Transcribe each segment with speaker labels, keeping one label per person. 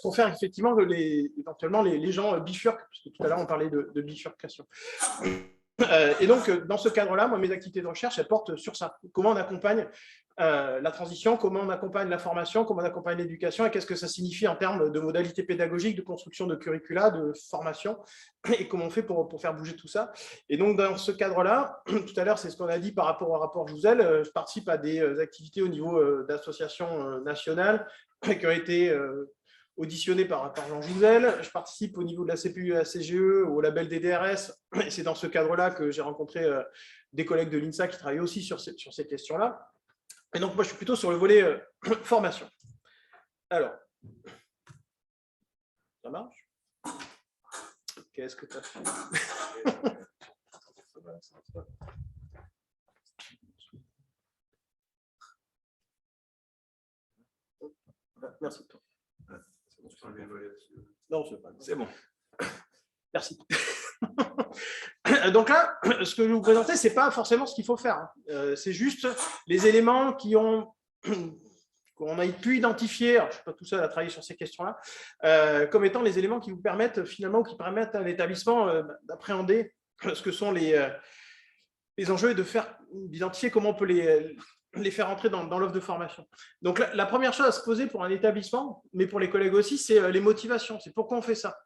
Speaker 1: pour faire effectivement que éventuellement les gens bifurquent, puisque tout à l'heure on parlait de bifurcation. Et donc, dans ce cadre-là, moi, mes activités de recherche, elles portent sur ça. Comment on accompagne la transition, comment on accompagne la formation, comment on accompagne l'éducation, et qu'est-ce que ça signifie en termes de modalités pédagogiques, de construction de curricula, de formation, et comment on fait pour faire bouger tout ça. Et donc, dans ce cadre-là, tout à l'heure, c'est ce qu'on a dit par rapport au rapport Jouzel, je participe à des activités au niveau d'associations nationales qui ont été auditionné par Jean Jouzel. Je participe au niveau de la CPU et la CGE, au label des DRS. Et c'est dans ce cadre-là que j'ai rencontré des collègues de l'INSA qui travaillent aussi sur ces questions-là. Et donc, moi, je suis plutôt sur le volet formation. Alors, ça marche? Qu'est-ce que tu as fait? Merci. Non, c'est bon. Merci. Donc là, ce que je vais vous présenter, ce n'est pas forcément ce qu'il faut faire. C'est juste les éléments qu'on a pu identifier, alors je ne suis pas tout seul à travailler sur ces questions-là, comme étant les éléments qui vous permettent finalement, qui permettent à l'établissement d'appréhender ce que sont les enjeux et d'identifier comment on peut les faire entrer dans l'offre de formation. Donc, la première chose à se poser pour un établissement, mais pour les collègues aussi, c'est les motivations. C'est pourquoi on fait ça.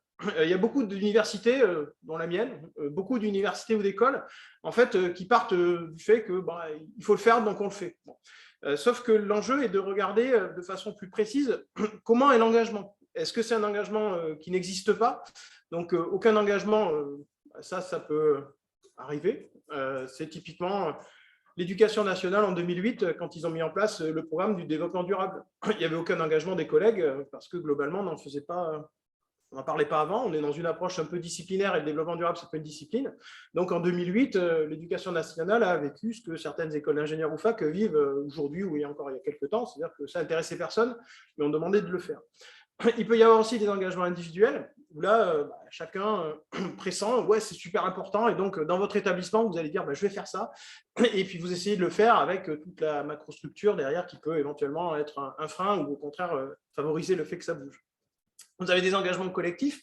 Speaker 1: Il y a beaucoup d'universités, dont la mienne, beaucoup d'universités ou d'écoles, en fait, qui partent du fait que il faut le faire, donc on le fait. Bon. Sauf que l'enjeu est de regarder de façon plus précise comment est l'engagement. Est-ce que c'est un engagement qui n'existe pas? Donc, aucun engagement, ça peut arriver. C'est typiquement l'éducation nationale en 2008, quand ils ont mis en place le programme du développement durable. Il n'y avait aucun engagement des collègues parce que globalement, on n'en parlait pas avant. On est dans une approche un peu disciplinaire et le développement durable, c'est pas une discipline. Donc en 2008, l'éducation nationale a vécu ce que certaines écoles d'ingénieurs ou fac vivent aujourd'hui ou il y a quelques temps, c'est-à-dire que ça n'intéressait personne, mais on demandait de le faire. Il peut y avoir aussi des engagements individuels où là, chacun pressent, ouais, c'est super important. Et donc, dans votre établissement, vous allez dire, je vais faire ça. Et puis, vous essayez de le faire avec toute la macrostructure derrière qui peut éventuellement être un frein ou au contraire favoriser le fait que ça bouge. Vous avez des engagements collectifs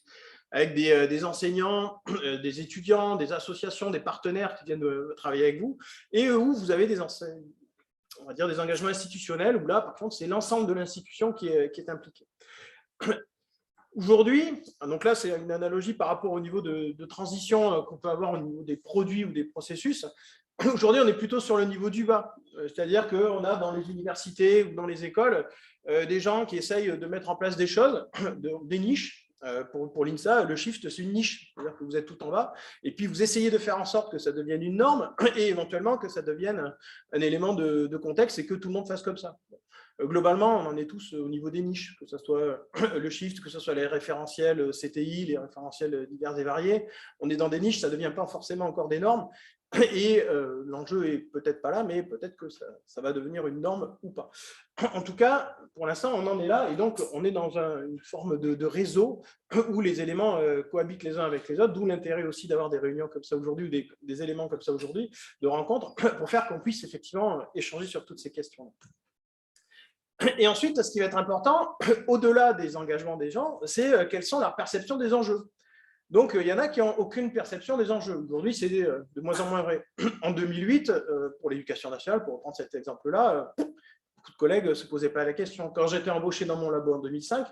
Speaker 1: avec des enseignants, des étudiants, des associations, des partenaires qui viennent travailler avec vous et où vous avez des engagements institutionnels où là, par contre, c'est l'ensemble de l'institution qui est impliqué. Aujourd'hui, donc là, c'est une analogie par rapport au niveau de transition qu'on peut avoir au niveau des produits ou des processus. Aujourd'hui, on est plutôt sur le niveau du bas, c'est-à-dire qu'on a dans les universités ou dans les écoles des gens qui essayent de mettre en place des choses, des niches. Pour l'INSA, le shift, c'est une niche, c'est-à-dire que vous êtes tout en bas, et puis vous essayez de faire en sorte que ça devienne une norme, et éventuellement que ça devienne un élément de contexte et que tout le monde fasse comme ça. Globalement, on en est tous au niveau des niches, que ce soit le shift, que ce soit les référentiels CTI, les référentiels divers et variés. On est dans des niches, ça ne devient pas forcément encore des normes. Et l'enjeu est peut-être pas là, mais peut-être que ça va devenir une norme ou pas. En tout cas, pour l'instant, on en est là. Et donc, on est dans une forme de réseau où les éléments cohabitent les uns avec les autres, d'où l'intérêt aussi d'avoir des réunions comme ça aujourd'hui, ou des éléments comme ça aujourd'hui, de rencontres, pour faire qu'on puisse effectivement échanger sur toutes ces questions. Et ensuite, ce qui va être important, au-delà des engagements des gens, c'est quelles sont leurs perceptions des enjeux. Donc, il y en a qui n'ont aucune perception des enjeux. Aujourd'hui, c'est de moins en moins vrai. En 2008, pour l'éducation nationale, pour reprendre cet exemple-là, beaucoup de collègues ne se posaient pas la question. Quand j'étais embauché dans mon labo en 2005,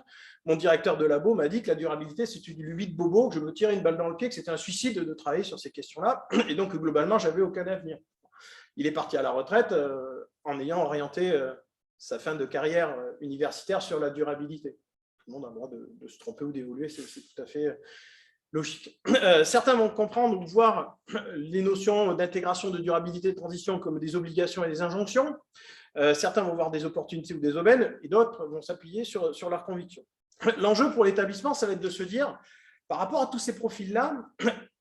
Speaker 1: mon directeur de labo m'a dit que la durabilité, c'était du 8 bobo, que je me tirais une balle dans le pied, que c'était un suicide de travailler sur ces questions-là, et donc globalement, je n'avais aucun avenir. Il est parti à la retraite en ayant orienté sa fin de carrière universitaire sur la durabilité. Tout le monde a le droit de se tromper ou d'évoluer, c'est tout à fait logique. Certains vont comprendre ou voir les notions d'intégration, de durabilité, de transition comme des obligations et des injonctions. Certains vont voir des opportunités ou des aubaines, et d'autres vont s'appuyer sur leurs convictions. L'enjeu pour l'établissement, ça va être de se dire, par rapport à tous ces profils-là,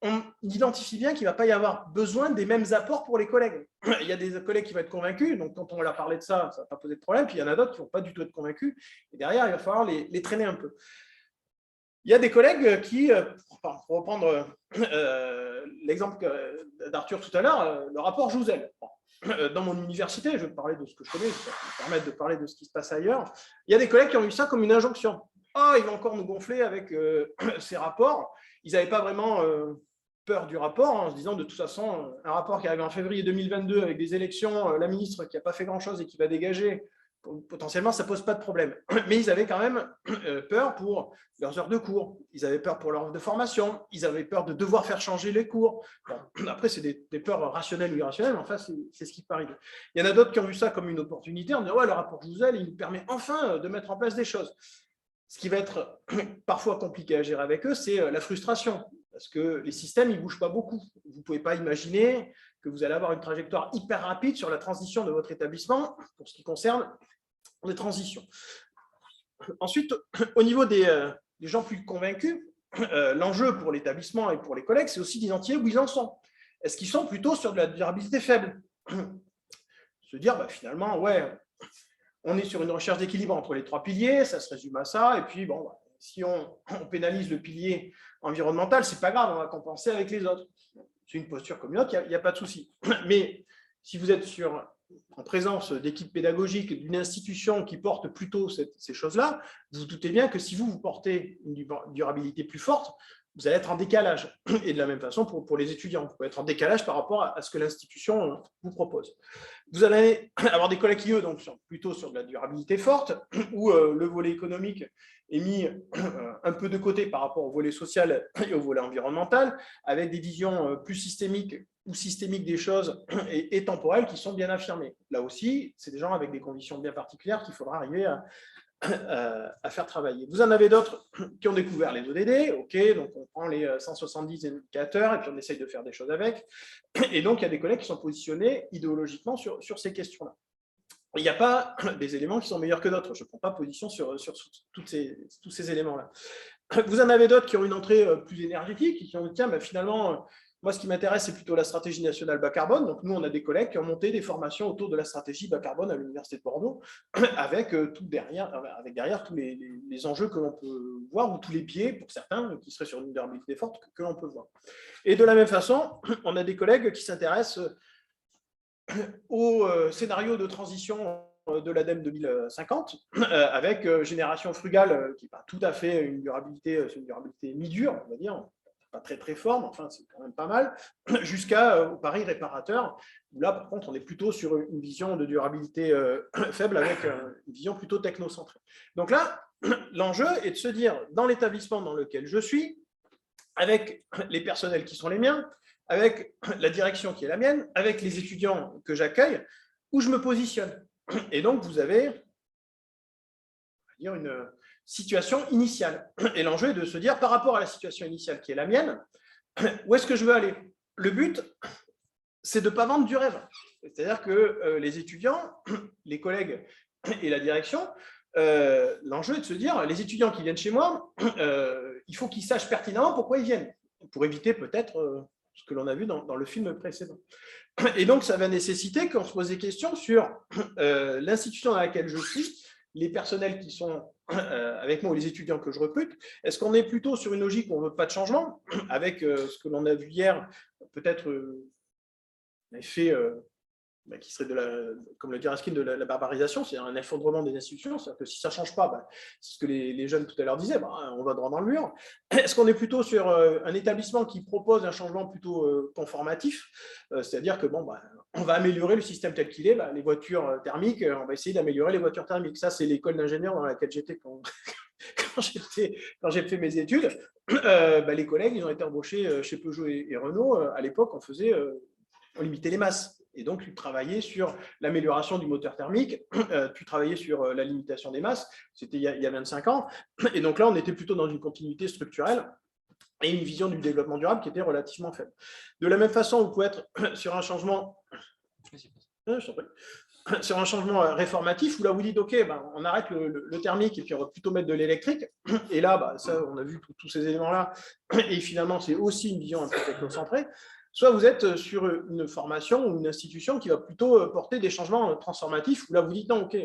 Speaker 1: on identifie bien qu'il ne va pas y avoir besoin des mêmes apports pour les collègues. Il y a des collègues qui vont être convaincus, donc quand on leur parler de ça, ça ne va pas poser de problème, puis il y en a d'autres qui ne vont pas du tout être convaincus, et derrière, il va falloir les traîner un peu. Il y a des collègues qui, pour reprendre l'exemple d'Arthur tout à l'heure, le rapport Jouzel. Dans mon université, je vais parler de ce que je connais, ça va me permettre de parler de ce qui se passe ailleurs. Il y a des collègues qui ont vu ça comme une injonction. oh, il va encore nous gonfler avec ces rapports. Ils n'avaient pas vraiment peur du rapport, hein, en se disant de toute façon, un rapport qui arrive en février 2022 avec des élections, la ministre qui n'a pas fait grand-chose et qui va dégager, potentiellement, ça ne pose pas de problème. Mais ils avaient quand même peur pour leurs heures de cours, ils avaient peur pour leur offre de formation, ils avaient peur de devoir faire changer les cours. Bon, après, c'est des peurs rationnelles ou irrationnelles, mais enfin, c'est ce qui peut arriver. Il y en a d'autres qui ont vu ça comme une opportunité, en disant ouais, le rapport Jouzel, il nous permet enfin de mettre en place des choses. Ce qui va être parfois compliqué à gérer avec eux, c'est la frustration, parce que les systèmes, ils ne bougent pas beaucoup. Vous ne pouvez pas imaginer que vous allez avoir une trajectoire hyper rapide sur la transition de votre établissement pour ce qui concerne les transitions. Ensuite, au niveau des gens plus convaincus, l'enjeu pour l'établissement et pour les collègues, c'est aussi d'identifier où ils en sont. Est-ce qu'ils sont plutôt sur de la durabilité faible? Se dire, bah, finalement, ouais, on est sur une recherche d'équilibre entre les trois piliers, ça se résume à ça, et puis, bon, si on pénalise le pilier environnemental, c'est pas grave, on va compenser avec les autres. C'est une posture comme une autre, il n'y a pas de souci. Mais si vous êtes en présence d'équipes pédagogiques, d'une institution qui porte plutôt ces choses-là, vous vous doutez bien que si vous portez une durabilité plus forte, vous allez être en décalage. Et de la même façon pour les étudiants, vous pouvez être en décalage par rapport à ce que l'institution vous propose. Vous allez avoir des collègues qui, eux, donc, sont plutôt sur de la durabilité forte, où le volet économique est mis un peu de côté par rapport au volet social et au volet environnemental, avec des visions plus systémiques des choses et temporelles qui sont bien affirmées. Là aussi, c'est des gens avec des conditions bien particulières qu'il faudra arriver à faire travailler. Vous en avez d'autres qui ont découvert les ODD, ok, donc on prend les 170 indicateurs et puis on essaye de faire des choses avec. Et donc, il y a des collègues qui sont positionnés idéologiquement sur ces questions-là. Il n'y a pas des éléments qui sont meilleurs que d'autres. Je ne prends pas position sur tous ces éléments-là. Vous en avez d'autres qui ont une entrée plus énergétique, qui ont dit, tiens, ben, finalement, moi, ce qui m'intéresse, c'est plutôt la stratégie nationale bas carbone. Donc, nous, on a des collègues qui ont monté des formations autour de la stratégie bas carbone à l'Université de Bordeaux, avec derrière tous les enjeux que l'on peut voir, ou tous les biais, pour certains, qui seraient sur une durabilité forte, que l'on peut voir. Et de la même façon, on a des collègues qui s'intéressent au scénario de transition de l'ADEME 2050, avec génération frugale, qui n'est pas tout à fait une durabilité mi-dure, on va dire, pas très très fort, mais enfin c'est quand même pas mal, jusqu'au pari réparateur, où là par contre on est plutôt sur une vision de durabilité faible, avec une vision plutôt technocentrée. Donc là, l'enjeu est de se dire, dans l'établissement dans lequel je suis, avec les personnels qui sont les miens, avec la direction qui est la mienne, avec les étudiants que j'accueille, où je me positionne. Et donc, vous avez une situation initiale. Et l'enjeu est de se dire, par rapport à la situation initiale qui est la mienne, où est-ce que je veux aller? Le but, c'est de ne pas vendre du rêve. C'est-à-dire que les étudiants, les collègues et la direction, l'enjeu est de se dire, les étudiants qui viennent chez moi, il faut qu'ils sachent pertinemment pourquoi ils viennent, pour éviter peut-être ce que l'on a vu dans le film précédent. Et donc, ça va nécessiter qu'on se pose des questions sur l'institution dans laquelle je suis, les personnels qui sont avec moi ou les étudiants que je recrute. Est-ce qu'on est plutôt sur une logique où on ne veut pas de changement, avec ce que l'on a vu hier, peut-être un effet qui serait, comme le dit Raskin, de la barbarisation, c'est un effondrement des institutions. C'est-à-dire que si ça ne change pas, c'est ce que les jeunes tout à l'heure disaient, on va droit dans le mur. Est-ce qu'on est plutôt sur un établissement qui propose un changement plutôt conformatif, c'est-à-dire que on va améliorer le système tel qu'il est, les voitures thermiques, on va essayer d'améliorer les voitures thermiques. Ça, c'est l'école d'ingénieurs dans laquelle j'étais quand j'ai fait mes études. Les collègues, ils ont été embauchés chez Peugeot et Renault. À l'époque, on limitait les masses. Et donc, tu travaillais sur l'amélioration du moteur thermique, tu travaillais sur la limitation des masses, c'était il y a 25 ans. Et donc là, on était plutôt dans une continuité structurelle et une vision du développement durable qui était relativement faible. De la même façon, vous pouvez être sur un changement réformatif, où là, vous dites, OK, on arrête le thermique et puis on va plutôt mettre de l'électrique. Et là, ça, on a vu tous ces éléments-là. Et finalement, c'est aussi une vision un peu technocentrée. Soit vous êtes sur une formation ou une institution qui va plutôt porter des changements transformatifs, où là vous dites non, ok,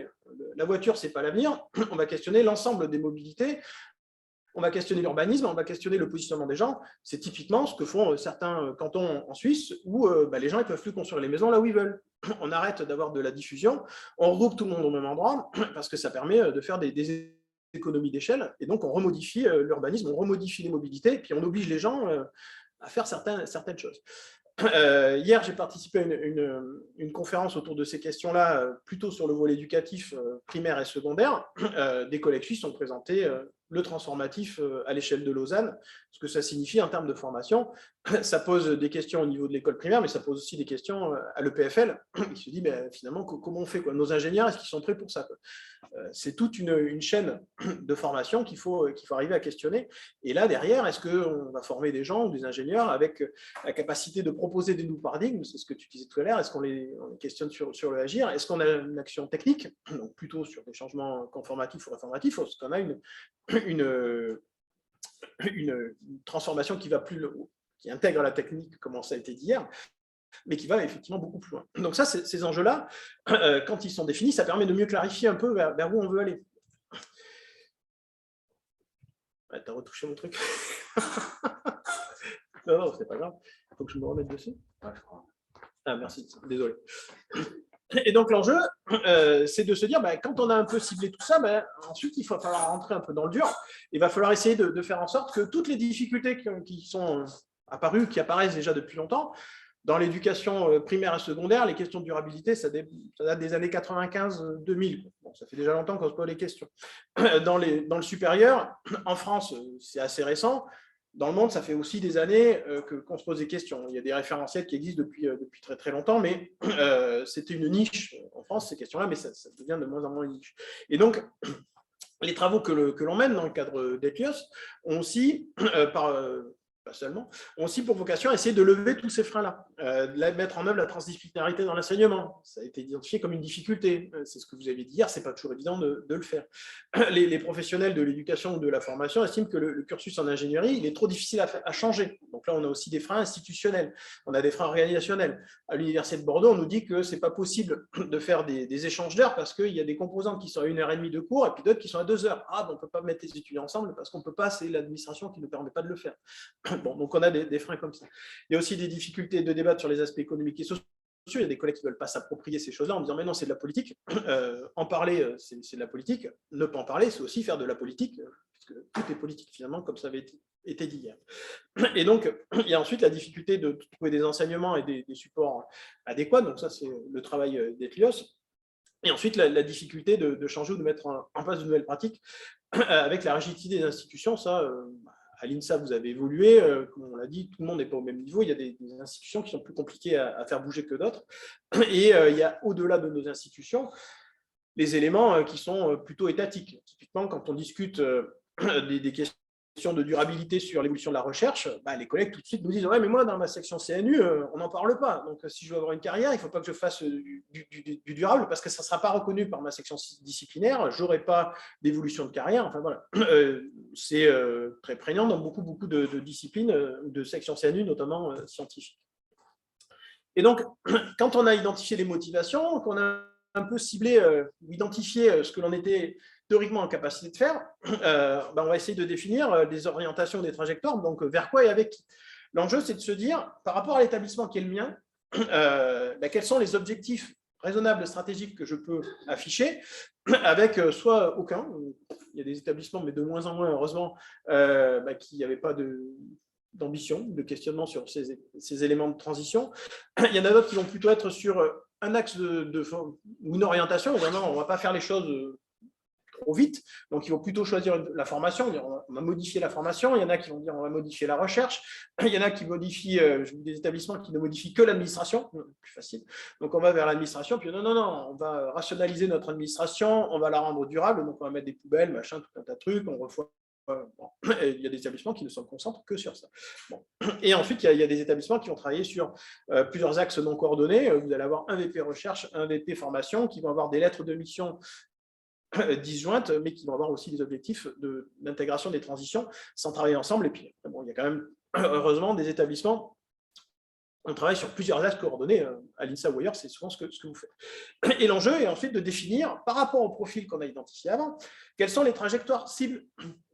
Speaker 1: la voiture, ce n'est pas l'avenir, on va questionner l'ensemble des mobilités, on va questionner l'urbanisme, on va questionner le positionnement des gens. C'est typiquement ce que font certains cantons en Suisse, où les gens ne peuvent plus construire les maisons là où ils veulent. On arrête d'avoir de la diffusion, on regroupe tout le monde au même endroit, parce que ça permet de faire des économies d'échelle, et donc on remodifie l'urbanisme, on remodifie les mobilités, et puis on oblige les gens à faire certaines choses. Hier, j'ai participé à une conférence autour de ces questions-là, plutôt sur le volet éducatif primaire et secondaire. Des collègues suisses ont présenté le transformatif à l'échelle de Lausanne, ce que ça signifie en termes de formation. Ça pose des questions au niveau de l'école primaire, mais ça pose aussi des questions à l'EPFL, qui se dit finalement comment on fait quoi. Nos ingénieurs, est-ce qu'ils sont prêts pour ça quoi. C'est toute une chaîne de formation qu'il faut arriver à questionner. Et là, derrière, est-ce qu'on va former des gens ou des ingénieurs avec la capacité de proposer des nouveaux paradigmes, c'est ce que tu disais tout à l'heure, est-ce qu'on les questionne sur le agir, est-ce qu'on a une action technique, donc plutôt sur des changements conformatifs ou réformatifs, est-ce qu'on a une transformation qui va qui intègre la technique, comme ça a été dit hier, mais qui va effectivement beaucoup plus loin. Donc ça, ces enjeux-là, quand ils sont définis, ça permet de mieux clarifier un peu vers où on veut aller. Ouais, t'as retouché mon truc. Non, c'est pas grave. Il faut que je me remette dessus. Ouais, je crois. Ah, merci, désolé. Et donc l'enjeu, c'est de se dire, quand on a un peu ciblé tout ça, ensuite il va falloir rentrer un peu dans le dur. Il va falloir essayer de faire en sorte que toutes les difficultés qui sont apparues, qui apparaissent déjà depuis longtemps, dans l'éducation primaire et secondaire, les questions de durabilité, ça date des années 95-2000. Bon, ça fait déjà longtemps qu'on se pose les questions. Dans le supérieur, en France, c'est assez récent. Dans le monde, ça fait aussi des années qu'on se pose des questions. Il y a des référentiels qui existent depuis très très longtemps, mais c'était une niche en France, ces questions-là, mais ça devient de moins en moins une niche. Et donc, les travaux que l'on mène dans le cadre d'ETIOS ont aussi, pas seulement, ont aussi pour vocation à essayer de lever tous ces freins-là, de mettre en œuvre la transdisciplinarité dans l'enseignement. Ça a été identifié comme une difficulté. C'est ce que vous avez dit hier, c'est pas toujours évident de le faire. Les professionnels de l'éducation ou de la formation estiment que le cursus en ingénierie, il est trop difficile à changer. Donc là, on a aussi des freins institutionnels, on a des freins organisationnels. À l'Université de Bordeaux, on nous dit que c'est pas possible de faire des échanges d'heures parce qu'il y a des composantes qui sont à 1h30 de cours et puis d'autres qui sont à 2 heures. Ah, on peut pas mettre les étudiants ensemble parce qu'on peut pas, c'est l'administration qui ne permet pas de le faire. Bon, donc on a des freins comme ça. Il y a aussi des difficultés de débattre sur les aspects économiques et sociaux. Il y a des collègues qui ne veulent pas s'approprier ces choses-là en disant mais non, c'est de la politique. En parler, c'est de la politique. Ne pas en parler, c'est aussi faire de la politique, puisque tout est politique finalement, comme ça avait été dit hier. Et donc, il y a ensuite la difficulté de trouver des enseignements et des supports adéquats. Donc ça, c'est le travail d'ETLIOS. Et ensuite, la difficulté de changer ou de mettre en place de nouvelles pratiques avec la rigidité des institutions. Ça, à l'INSA, vous avez évolué, comme on l'a dit, tout le monde n'est pas au même niveau, il y a des institutions qui sont plus compliquées à faire bouger que d'autres, et il y a au-delà de nos institutions, les éléments qui sont plutôt étatiques. Typiquement, quand on discute des questions de durabilité sur l'évolution de la recherche, les collègues tout de suite nous disent « Ouais, mais moi, dans ma section CNU, on n'en parle pas. Donc, si je veux avoir une carrière, il ne faut pas que je fasse du durable parce que ça ne sera pas reconnu par ma section disciplinaire, je n'aurai pas d'évolution de carrière. » Enfin, voilà. C'est très prégnant dans beaucoup de disciplines, de sections CNU, notamment scientifiques. Et donc, quand on a identifié les motivations, qu'on a un peu ciblé ou identifié ce que l'on était théoriquement en capacité de faire, on va essayer de définir des orientations, des trajectoires, donc vers quoi et avec qui. L'enjeu, c'est de se dire, par rapport à l'établissement qui est le mien, quels sont les objectifs raisonnables, stratégiques que je peux afficher, avec soit aucun, il y a des établissements, mais de moins en moins, heureusement, qui n'avaient pas d'ambition, de questionnement sur ces éléments de transition. Il y en a d'autres qui vont plutôt être sur un axe ou une orientation, vraiment, on ne va pas faire les choses trop vite, donc ils vont plutôt choisir la formation, on va modifier la formation, il y en a qui vont dire on va modifier la recherche, il y en a qui modifient, des établissements qui ne modifient que l'administration, plus facile, donc on va vers l'administration, puis non, on va rationaliser notre administration, on va la rendre durable, donc on va mettre des poubelles, machin, tout un tas de trucs, on reçoit. Bon. Il y a des établissements qui ne se concentrent que sur ça. Bon. Et ensuite, il y a des établissements qui vont travailler sur plusieurs axes non coordonnés. Vous allez avoir un VP recherche, un VP formation, qui vont avoir des lettres de mission disjointes, mais qui vont avoir aussi des objectifs d'intégration des transitions sans travailler ensemble. Et puis, bon, il y a quand même, heureusement, des établissements. On travaille sur plusieurs axes coordonnés. À l'INSA ou ailleurs, c'est souvent ce que vous faites. Et l'enjeu est ensuite de définir, par rapport au profil qu'on a identifié avant, quelles sont les trajectoires cibles,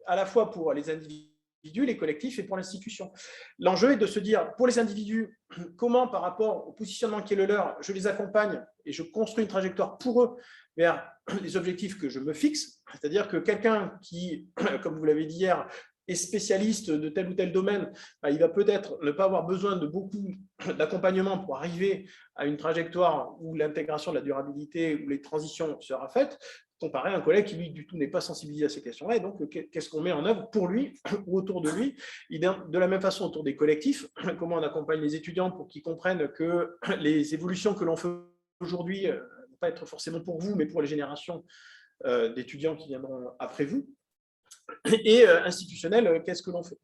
Speaker 1: à la fois pour les individus, les collectifs et pour l'institution. L'enjeu est de se dire, pour les individus, comment, par rapport au positionnement qui est le leur, je les accompagne et je construis une trajectoire pour eux vers les objectifs que je me fixe, c'est-à-dire que quelqu'un qui, comme vous l'avez dit hier, est spécialiste de tel ou tel domaine, il va peut-être ne pas avoir besoin de beaucoup d'accompagnement pour arriver à une trajectoire où l'intégration de la durabilité, où les transitions sera faite, comparé à un collègue qui, lui, du tout, n'est pas sensibilisé à ces questions-là. Et donc, qu'est-ce qu'on met en œuvre pour lui ou autour de lui? De la même façon, autour des collectifs, comment on accompagne les étudiants pour qu'ils comprennent que les évolutions que l'on fait aujourd'hui ne vont pas être forcément pour vous, mais pour les générations d'étudiants qui viendront après vous. Et institutionnel, qu'est-ce que l'on fait?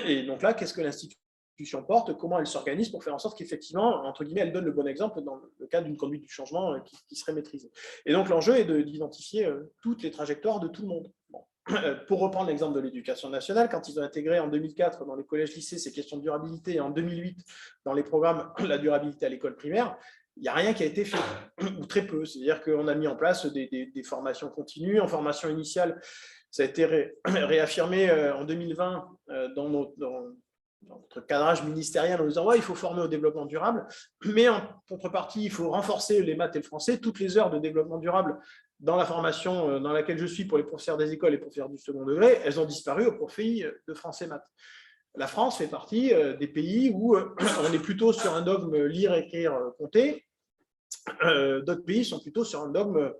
Speaker 1: Et donc là, qu'est-ce que l'institution porte? Comment elle s'organise pour faire en sorte qu'effectivement, entre guillemets, elle donne le bon exemple dans le cadre d'une conduite du changement qui serait maîtrisée. Et donc l'enjeu est d'identifier toutes les trajectoires de tout le monde. Bon. Pour reprendre l'exemple de l'éducation nationale, quand ils ont intégré en 2004 dans les collèges-lycées ces questions de durabilité et en 2008 dans les programmes la durabilité à l'école primaire, il n'y a rien qui a été fait, ou très peu. C'est-à-dire qu'on a mis en place des formations continues. En formation initiale, ça a été réaffirmé en 2020 dans notre cadrage ministériel en disant ouais, il faut former au développement durable, mais en contrepartie, il faut renforcer les maths et le français. Toutes les heures de développement durable dans la formation dans laquelle je suis pour les professeurs des écoles et professeurs du second degré, elles ont disparu au profit de français maths. La France fait partie des pays où on est plutôt sur un dogme lire, écrire, compter. D'autres pays sont plutôt sur un dogme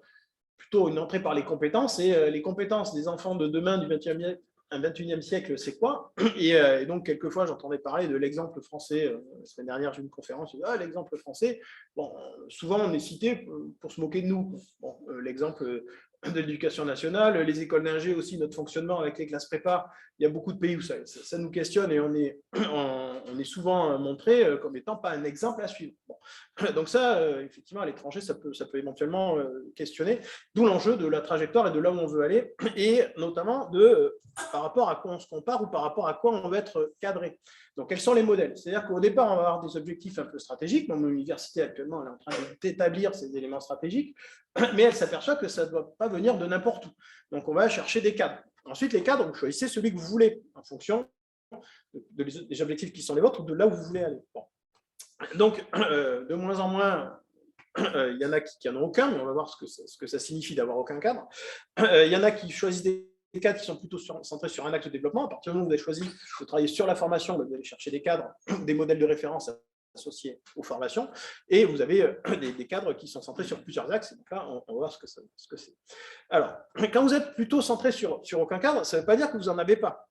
Speaker 1: plutôt une entrée par les compétences, et les compétences des enfants de demain du 21e siècle, c'est quoi? Et donc, quelquefois, j'entendais parler de l'exemple français. La semaine dernière, j'ai eu une conférence, l'exemple français. Bon, souvent, on est cité pour se moquer de nous. Bon, l'exemple de l'éducation nationale, les écoles d'ingé aussi, notre fonctionnement avec les classes prépa, il y a beaucoup de pays où ça nous questionne et on est souvent montré comme étant pas un exemple à suivre. Bon. Donc ça, effectivement, à l'étranger, ça peut éventuellement questionner, d'où l'enjeu de la trajectoire et de là où on veut aller, et notamment par rapport à quoi on se compare ou par rapport à quoi on veut être cadré. Donc, quels sont les modèles? C'est-à-dire qu'au départ, on va avoir des objectifs un peu stratégiques. Dans mon université, actuellement, elle est en train d'établir ces éléments stratégiques, mais elle s'aperçoit que ça ne doit pas venir de n'importe où. Donc, on va chercher des cadres. Ensuite, les cadres, vous choisissez celui que vous voulez en fonction des objectifs qui sont les vôtres ou de là où vous voulez aller. Bon. Donc, de moins en moins, il y en a qui n'en ont aucun, mais on va voir ce que ça signifie d'avoir aucun cadre. Il y en a qui choisissent des cadres qui sont plutôt centrés sur un axe de développement. À partir du moment où vous avez choisi de travailler sur la formation, vous allez chercher des cadres, des modèles de référence associés aux formations, et vous avez des cadres qui sont centrés sur plusieurs axes. Et donc là, on va voir ce que c'est. Alors, quand vous êtes plutôt centré sur aucun cadre, ça ne veut pas dire que vous n'en avez pas.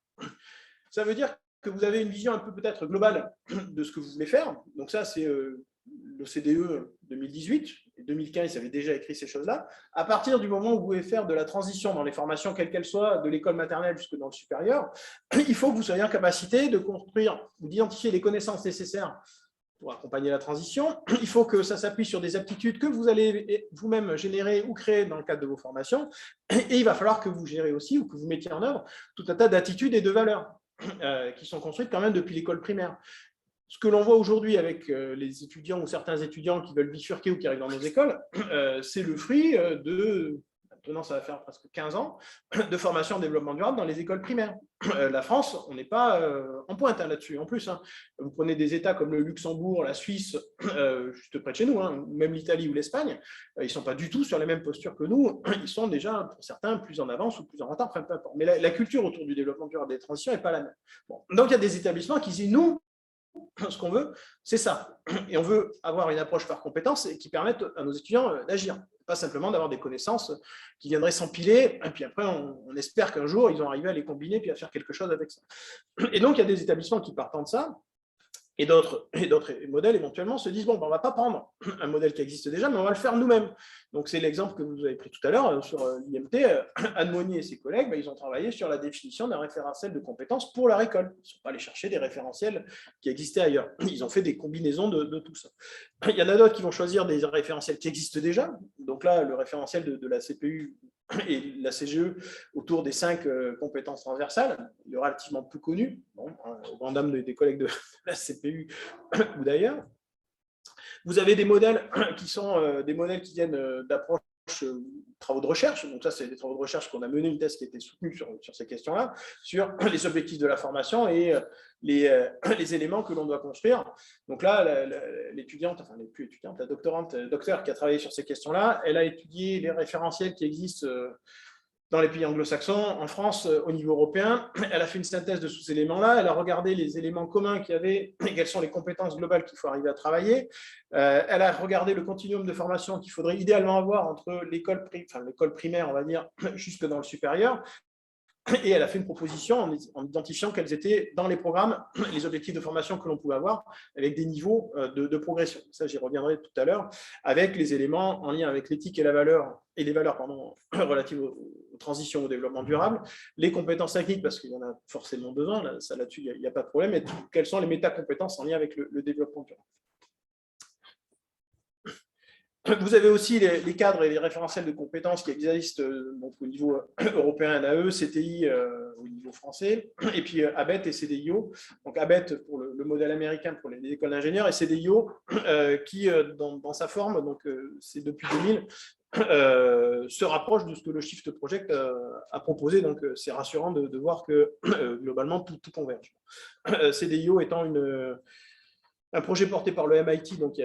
Speaker 1: Ça veut dire que vous avez une vision un peu peut-être globale de ce que vous voulez faire. Donc ça, c'est l'OCDE 2018. Et 2015, ils avaient déjà écrit ces choses-là. À partir du moment où vous voulez faire de la transition dans les formations, quelles qu'elles soient, de l'école maternelle jusque dans le supérieur, il faut que vous soyez en capacité de construire ou d'identifier les connaissances nécessaires pour accompagner la transition. Il faut que ça s'appuie sur des aptitudes que vous allez vous-même générer ou créer dans le cadre de vos formations. Et il va falloir que vous gérez aussi ou que vous mettiez en œuvre tout un tas d'attitudes et de valeurs qui sont construites quand même depuis l'école primaire. Ce que l'on voit aujourd'hui avec les étudiants ou certains étudiants qui veulent bifurquer ou qui arrivent dans nos écoles, c'est le fruit de, maintenant ça va faire presque 15 ans, de formation en développement durable dans les écoles primaires. La France, on n'est pas en pointe là-dessus. En plus, vous prenez des États comme le Luxembourg, la Suisse, juste près de chez nous, même l'Italie ou l'Espagne, ils ne sont pas du tout sur les mêmes postures que nous. Ils sont déjà, pour certains, plus en avance ou plus en retard, peu importe. Mais la culture autour du développement durable et des transitions n'est pas la même. Bon. Donc, il y a des établissements qui disent, nous, ce qu'on veut, c'est ça. Et on veut avoir une approche par compétence et qui permette à nos étudiants d'agir. Pas simplement d'avoir des connaissances qui viendraient s'empiler, et puis après, on espère qu'un jour, ils vont arriver à les combiner puis à faire quelque chose avec ça. Et donc, il y a des établissements qui partent de ça, et d'autres modèles éventuellement se disent, bon, ben, on ne va pas prendre un modèle qui existe déjà, mais on va le faire nous-mêmes. Donc, c'est l'exemple que vous avez pris tout à l'heure sur l'IMT. Anne Monnier et ses collègues, ils ont travaillé sur la définition d'un référentiel de compétences pour leur école. Ils ne sont pas allés chercher des référentiels qui existaient ailleurs. Ils ont fait des combinaisons de tout ça. Il y en a d'autres qui vont choisir des référentiels qui existent déjà. Donc là, le référentiel de la CPU et la CGE autour des 5 compétences transversales, il est relativement peu connu, au grand dam des collègues de la CPU ou d'ailleurs. Vous avez des modèles qui sont des modèles qui viennent d'approches travaux de recherche. Donc ça, c'est des travaux de recherche qu'on a mené, une thèse qui était soutenue sur ces questions-là, sur les objectifs de la formation et les éléments que l'on doit construire. Donc là, l'étudiante, enfin, plus étudiante, la docteur qui a travaillé sur ces questions-là, elle a étudié les référentiels qui existent dans les pays anglo-saxons, en France, au niveau européen. Elle a fait une synthèse de tous ces éléments-là. Elle a regardé les éléments communs qu'il y avait et quelles sont les compétences globales qu'il faut arriver à travailler. Elle a regardé le continuum de formation qu'il faudrait idéalement avoir entre l'école primaire, on va dire, jusque dans le supérieur. Et elle a fait une proposition en identifiant quels étaient dans les programmes les objectifs de formation que l'on pouvait avoir avec des niveaux de progression. Ça, j'y reviendrai tout à l'heure, avec les éléments en lien avec l'éthique et les valeurs relatives aux transitions au développement durable, les compétences techniques, parce qu'il y en a forcément besoin, là-dessus, il n'y a pas de problème, et quelles sont les métacompétences en lien avec le développement durable. Vous avez aussi les cadres et les référentiels de compétences qui existent donc, au niveau européen, NAE, CTI au niveau français, et puis ABET et CDIO. Donc ABET pour le modèle américain pour les écoles d'ingénieurs, et CDIO qui, dans sa forme, donc c'est depuis 2000, se rapproche de ce que le Shift Project a proposé. Donc c'est rassurant de voir que globalement tout converge. CDIO étant un projet porté par le MIT, donc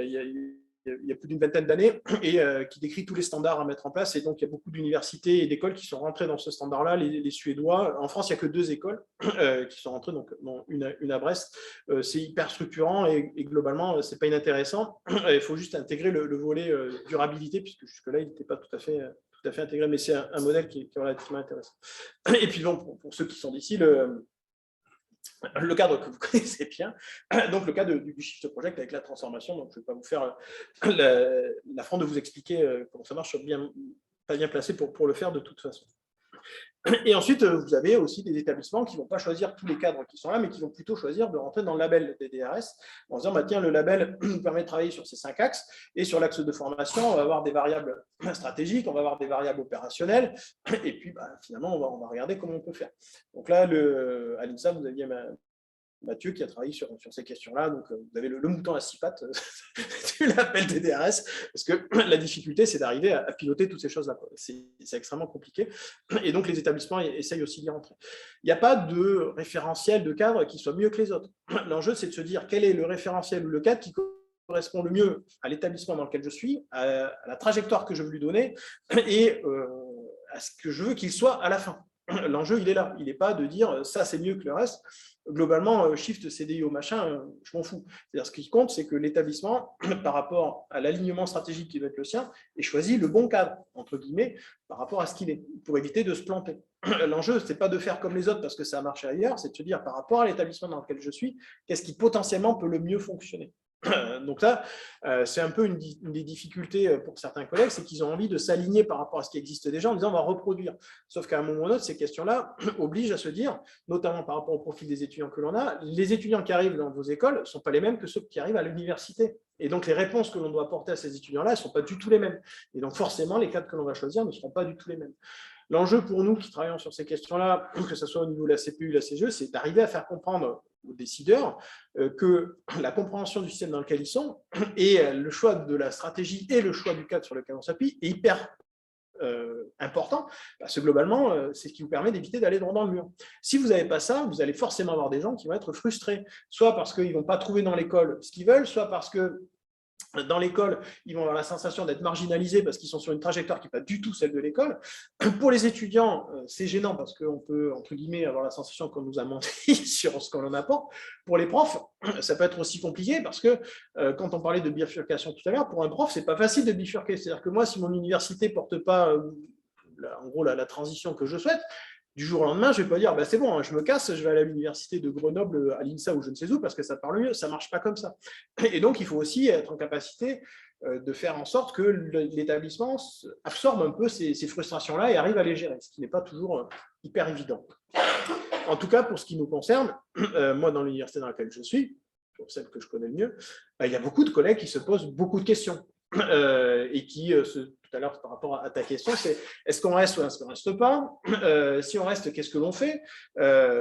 Speaker 1: il y a plus d'une vingtaine d'années, et qui décrit tous les standards à mettre en place. Et donc, il y a beaucoup d'universités et d'écoles qui sont rentrées dans ce standard-là, les Suédois. En France, il n'y a que 2 écoles qui sont rentrées, donc une à Brest. C'est hyper structurant et globalement, ce n'est pas inintéressant. Il faut juste intégrer le volet durabilité, puisque jusque-là, il n'était pas tout à fait intégré, mais c'est un modèle qui est relativement intéressant. Et puis, bon, pour ceux qui sont d'ici, le cadre que vous connaissez bien, donc le cas du Shift Project avec la transformation. Donc je ne vais pas vous faire l'affront de vous expliquer comment ça marche, je suis pas bien placé pour le faire de toute façon. Et ensuite, vous avez aussi des établissements qui ne vont pas choisir tous les cadres qui sont là, mais qui vont plutôt choisir de rentrer dans le label des DRS en disant, tiens, le label nous permet de travailler sur ces 5 axes, et sur l'axe de formation, on va avoir des variables stratégiques, on va avoir des variables opérationnelles, et puis finalement, on va regarder comment on peut faire. Donc là, à l'INSA, vous aviez Mathieu qui a travaillé sur ces questions-là. Donc, vous avez le mouton à 6 pattes du label des DRS, parce que la difficulté, c'est d'arriver à piloter toutes ces choses-là. C'est extrêmement compliqué. Et donc, les établissements essayent aussi d'y rentrer. Il n'y a pas de référentiel de cadre qui soit mieux que les autres. L'enjeu, c'est de se dire quel est le référentiel ou le cadre qui correspond le mieux à l'établissement dans lequel je suis, à la trajectoire que je veux lui donner et à ce que je veux qu'il soit à la fin. L'enjeu, il est là. Il n'est pas de dire ça, c'est mieux que le reste. Globalement, Shift, CDIO, machin, je m'en fous. C'est-à-dire, ce qui compte, c'est que l'établissement, par rapport à l'alignement stratégique qui doit être le sien, ait choisi le bon cadre, entre guillemets, par rapport à ce qu'il est, pour éviter de se planter. L'enjeu, ce n'est pas de faire comme les autres parce que ça a marché ailleurs, c'est de se dire, par rapport à l'établissement dans lequel je suis, qu'est-ce qui potentiellement peut le mieux fonctionner. Donc là, c'est un peu une des difficultés pour certains collègues, c'est qu'ils ont envie de s'aligner par rapport à ce qui existe déjà en disant on va reproduire. Sauf qu'à un moment ou un autre, ces questions-là obligent à se dire, notamment par rapport au profil des étudiants que l'on a, les étudiants qui arrivent dans vos écoles ne sont pas les mêmes que ceux qui arrivent à l'université. Et donc, les réponses que l'on doit apporter à ces étudiants-là, elles ne sont pas du tout les mêmes. Et donc, forcément, les cadres que l'on va choisir ne seront pas du tout les mêmes. L'enjeu pour nous qui travaillons sur ces questions-là, que ce soit au niveau de la CPU, la CGE, c'est d'arriver à faire comprendre aux décideurs que la compréhension du système dans lequel ils sont et le choix de la stratégie et le choix du cadre sur lequel on s'appuie est hyper important, parce que globalement, c'est ce qui vous permet d'éviter d'aller droit dans le mur. Si vous n'avez pas ça, vous allez forcément avoir des gens qui vont être frustrés, soit parce qu'ils ne vont pas trouver dans l'école ce qu'ils veulent, soit parce que dans l'école, ils vont avoir la sensation d'être marginalisés parce qu'ils sont sur une trajectoire qui n'est pas du tout celle de l'école. Pour les étudiants, c'est gênant parce qu'on peut, entre guillemets, avoir la sensation qu'on nous a menti sur ce qu'on en apporte. Pour les profs, ça peut être aussi compliqué parce que quand on parlait de bifurcation tout à l'heure, pour un prof, ce n'est pas facile de bifurquer. C'est-à-dire que moi, si mon université ne porte pas, en gros, la transition que je souhaite, du jour au lendemain, je ne vais pas dire c'est bon, je me casse, je vais aller à l'université de Grenoble, à l'INSA ou je ne sais où, parce que ça parle mieux, ça ne marche pas comme ça. Et donc, il faut aussi être en capacité de faire en sorte que l'établissement absorbe un peu ces frustrations-là et arrive à les gérer, ce qui n'est pas toujours hyper évident. En tout cas, pour ce qui nous concerne, moi, dans l'université dans laquelle je suis, pour celle que je connais le mieux, il y a beaucoup de collègues qui se posent beaucoup de questions. Et qui, tout à l'heure par rapport à ta question, c'est est-ce qu'on reste ou est-ce qu'on ne reste pas, si on reste, qu'est-ce que l'on fait,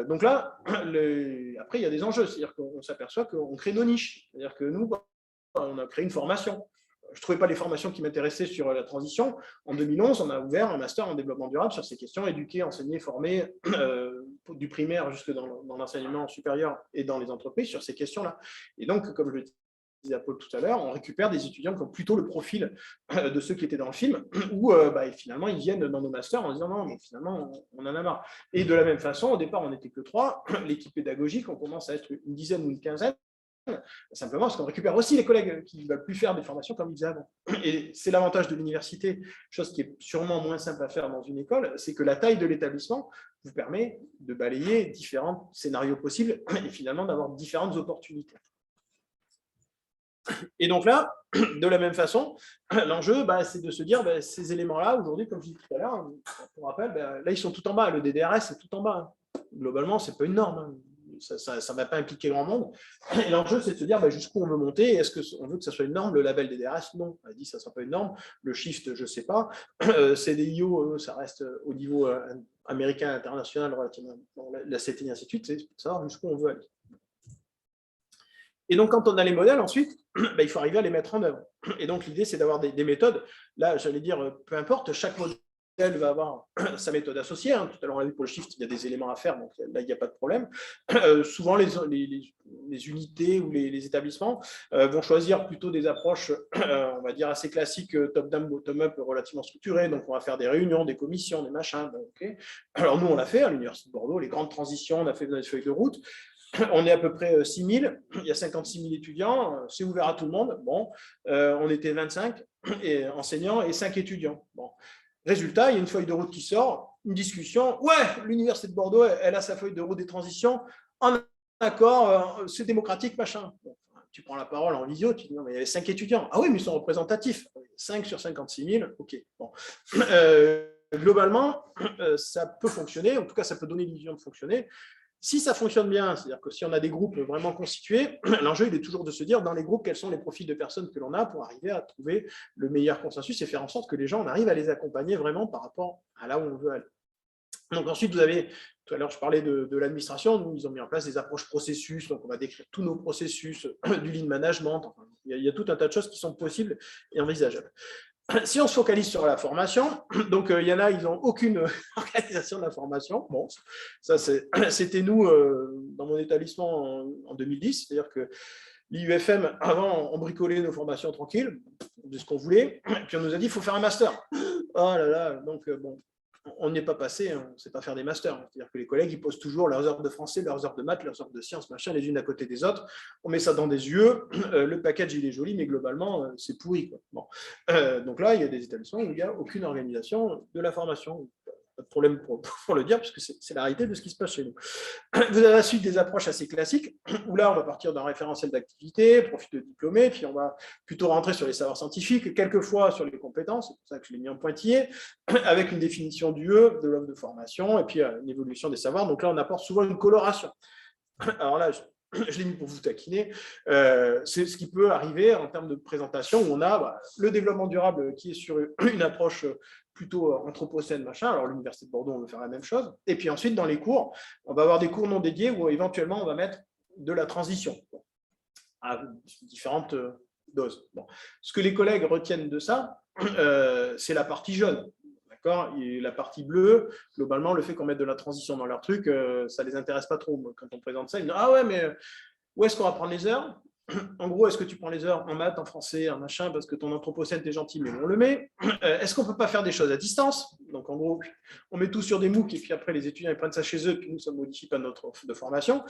Speaker 1: donc là, après il y a des enjeux, c'est-à-dire qu'on s'aperçoit qu'on crée nos niches, c'est-à-dire que nous, on a créé une formation, je ne trouvais pas les formations qui m'intéressaient sur la transition. En 2011, on a ouvert un master en développement durable sur ces questions, éduquer, enseigner, former, du primaire jusque dans l'enseignement supérieur et dans les entreprises sur ces questions-là. Et donc, comme je le disais à Paul tout à l'heure, on récupère des étudiants qui ont plutôt le profil de ceux qui étaient dans le film, où finalement, ils viennent dans nos masters en disant non, mais finalement, on en a marre. Et de la même façon, au départ, on n'était que 3. L'équipe pédagogique, on commence à être une dizaine ou une quinzaine. Simplement parce qu'on récupère aussi les collègues qui ne veulent plus faire des formations comme ils faisaient avant. Et c'est l'avantage de l'université, chose qui est sûrement moins simple à faire dans une école, c'est que la taille de l'établissement vous permet de balayer différents scénarios possibles et finalement d'avoir différentes opportunités. Et donc là, de la même façon, l'enjeu, c'est de se dire, ces éléments-là, aujourd'hui, comme je disais tout à l'heure, pour rappel, là, ils sont tout en bas. Le DDRS, c'est tout en bas. Globalement, ce n'est pas une norme. Ça ne va pas impliquer grand monde. Et l'enjeu, c'est de se dire jusqu'où on veut monter. Est-ce qu'on veut que ça soit une norme? Le label des DRS, non. On a dit que ça ne sera pas une norme. Le shift, je ne sais pas. CDIO, ça reste au niveau américain, international, relativement. La CTI, ainsi de suite, c'est pour savoir jusqu'où on veut aller. Et donc, quand on a les modèles, ensuite, il faut arriver à les mettre en œuvre. Et donc, l'idée, c'est d'avoir des méthodes. Là, j'allais dire, peu importe, chaque modèle va avoir sa méthode associée. Tout à l'heure, on l'a vu pour le shift, il y a des éléments à faire, donc là, il n'y a pas de problème. Souvent, les unités ou les établissements vont choisir plutôt des approches, on va dire, assez classiques, top-down, bottom-up, relativement structurées. Donc, on va faire des réunions, des commissions, des machins. Okay. Alors, nous, on l'a fait à l'Université de Bordeaux, les grandes transitions, on a fait des feuilles de route. On est à peu près 6 000, il y a 56 000 étudiants, c'est ouvert à tout le monde. Bon, on était 25 enseignants et 5 étudiants. Bon. Résultat, il y a une feuille de route qui sort, une discussion. Ouais, l'Université de Bordeaux, elle a sa feuille de route des transitions en accord, c'est démocratique, machin. Bon, tu prends la parole en visio, tu dis non, mais il y avait 5 étudiants. Ah oui, mais ils sont représentatifs. 5 sur 56 000, ok. Bon. Globalement, ça peut fonctionner, en tout cas, ça peut donner l'illusion de fonctionner. Si ça fonctionne bien, c'est-à-dire que si on a des groupes vraiment constitués, l'enjeu il est toujours de se dire dans les groupes quels sont les profils de personnes que l'on a pour arriver à trouver le meilleur consensus et faire en sorte que les gens on arrive à les accompagner vraiment par rapport à là où on veut aller. Donc ensuite, vous avez, tout à l'heure je parlais de l'administration, nous ils ont mis en place des approches processus, donc on va décrire tous nos processus, du lean management, enfin, il y a tout un tas de choses qui sont possibles et envisageables. Si on se focalise sur la formation, donc il y en a, ils n'ont aucune organisation de la formation. Bon, ça c'était nous dans mon établissement en 2010, c'est-à-dire que l'IUFM, avant, on bricolait nos formations tranquilles, de ce qu'on voulait, puis on nous a dit, il faut faire un master. Oh là là, donc bon, on n'y est pas passé, on ne sait pas faire des masters. C'est-à-dire que les collègues, ils posent toujours leurs heures de français, leurs heures de maths, leurs heures de sciences, machin, les unes à côté des autres. On met ça dans des yeux. Le package, il est joli, mais globalement, c'est pourri, quoi. Bon. Donc là, il y a des établissements où il n'y a aucune organisation de la formation. Pas de problème pour le dire, puisque c'est la réalité de ce qui se passe chez nous. Vous avez ensuite des approches assez classiques, où là, on va partir d'un référentiel d'activité, profil de diplômé, puis on va plutôt rentrer sur les savoirs scientifiques, quelquefois sur les compétences, c'est pour ça que je l'ai mis en pointillé, avec une définition du E, de l'offre de formation, et puis une évolution des savoirs. Donc là, on apporte souvent une coloration. Alors là, je l'ai mis pour vous taquiner, c'est ce qui peut arriver en termes de présentation, où on a le développement durable qui est sur une approche plutôt anthropocène, machin. Alors, l'Université de Bordeaux, on veut faire la même chose. Et puis ensuite, dans les cours, on va avoir des cours non dédiés où éventuellement, on va mettre de la transition à différentes doses. Bon. Ce que les collègues retiennent de ça, c'est la partie jaune. Et la partie bleue, globalement, le fait qu'on mette de la transition dans leur truc, ça ne les intéresse pas trop. Quand on présente ça, ils disent « Ah ouais, mais où est-ce qu'on va prendre les heures ?» En gros, est-ce que tu prends les heures en maths, en français, en machin, parce que ton anthropocène, t'es gentil, mais on le met. Est-ce qu'on ne peut pas faire des choses à distance? Donc, en gros, on met tout sur des MOOC, et puis après, les étudiants ils prennent ça chez eux, puis nous, ça ne modifie pas notre offre de formation.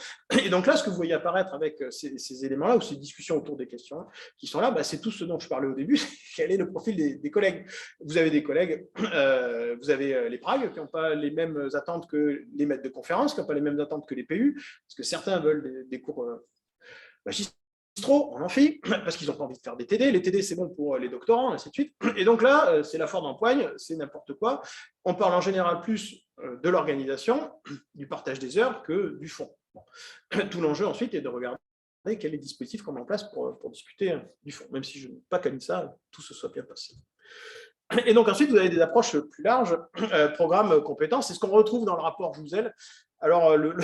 Speaker 1: Et donc là, ce que vous voyez apparaître avec ces éléments-là, ou ces discussions autour des questions qui sont là, c'est tout ce dont je parlais au début, quel est le profil des collègues. Vous avez des collègues, vous avez les PRAG, qui n'ont pas les mêmes attentes que les maîtres de conférences, qui n'ont pas les mêmes attentes que les PU, parce que certains veulent des cours en amphi, parce qu'ils n'ont pas envie de faire des TD. Les TD, c'est bon pour les doctorants, ainsi de suite. Et donc là, c'est la Ford empoigne, c'est n'importe quoi. On parle en général plus de l'organisation, du partage des heures, que du fond. Bon. Tout l'enjeu ensuite est de regarder quel est le dispositif qu'on met en place pour discuter du fond. Même si je ne veux pas qu'à ça, tout se soit bien passé. Et donc ensuite, vous avez des approches plus larges, programme compétences. C'est ce qu'on retrouve dans le rapport Jouzel. Alors, le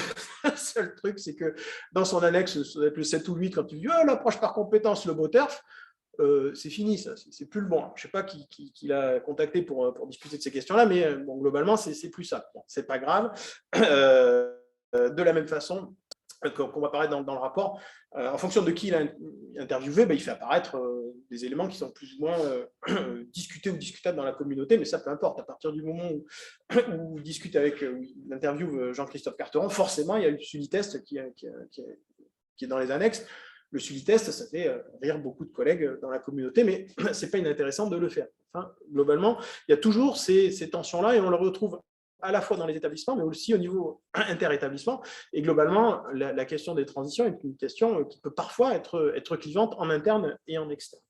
Speaker 1: seul truc, c'est que dans son annexe, ça doit être le 7 ou 8, quand tu dis oh, l'approche par compétences, le beau turf, c'est fini, ça, c'est plus le bon. Je ne sais pas qui l'a contacté pour discuter de ces questions-là, mais bon, globalement, c'est plus ça. Bon, c'est pas grave. De la même façon qu'on va apparaître dans le rapport, en fonction de qui il a interviewé, il fait apparaître des éléments qui sont plus ou moins discutés ou discutables dans la communauté, mais ça, peu importe. À partir du moment où il discute avec, il interviewe Jean-Christophe Carteron, forcément, il y a le SULI-test qui est dans les annexes. Le SULI-test, ça fait rire beaucoup de collègues dans la communauté, mais ce n'est pas inintéressant de le faire. Enfin, globalement, il y a toujours ces tensions-là et on le retrouve à la fois dans les établissements, mais aussi au niveau interétablissement. Et globalement, la question des transitions est une question qui peut parfois être clivante en interne et en externe.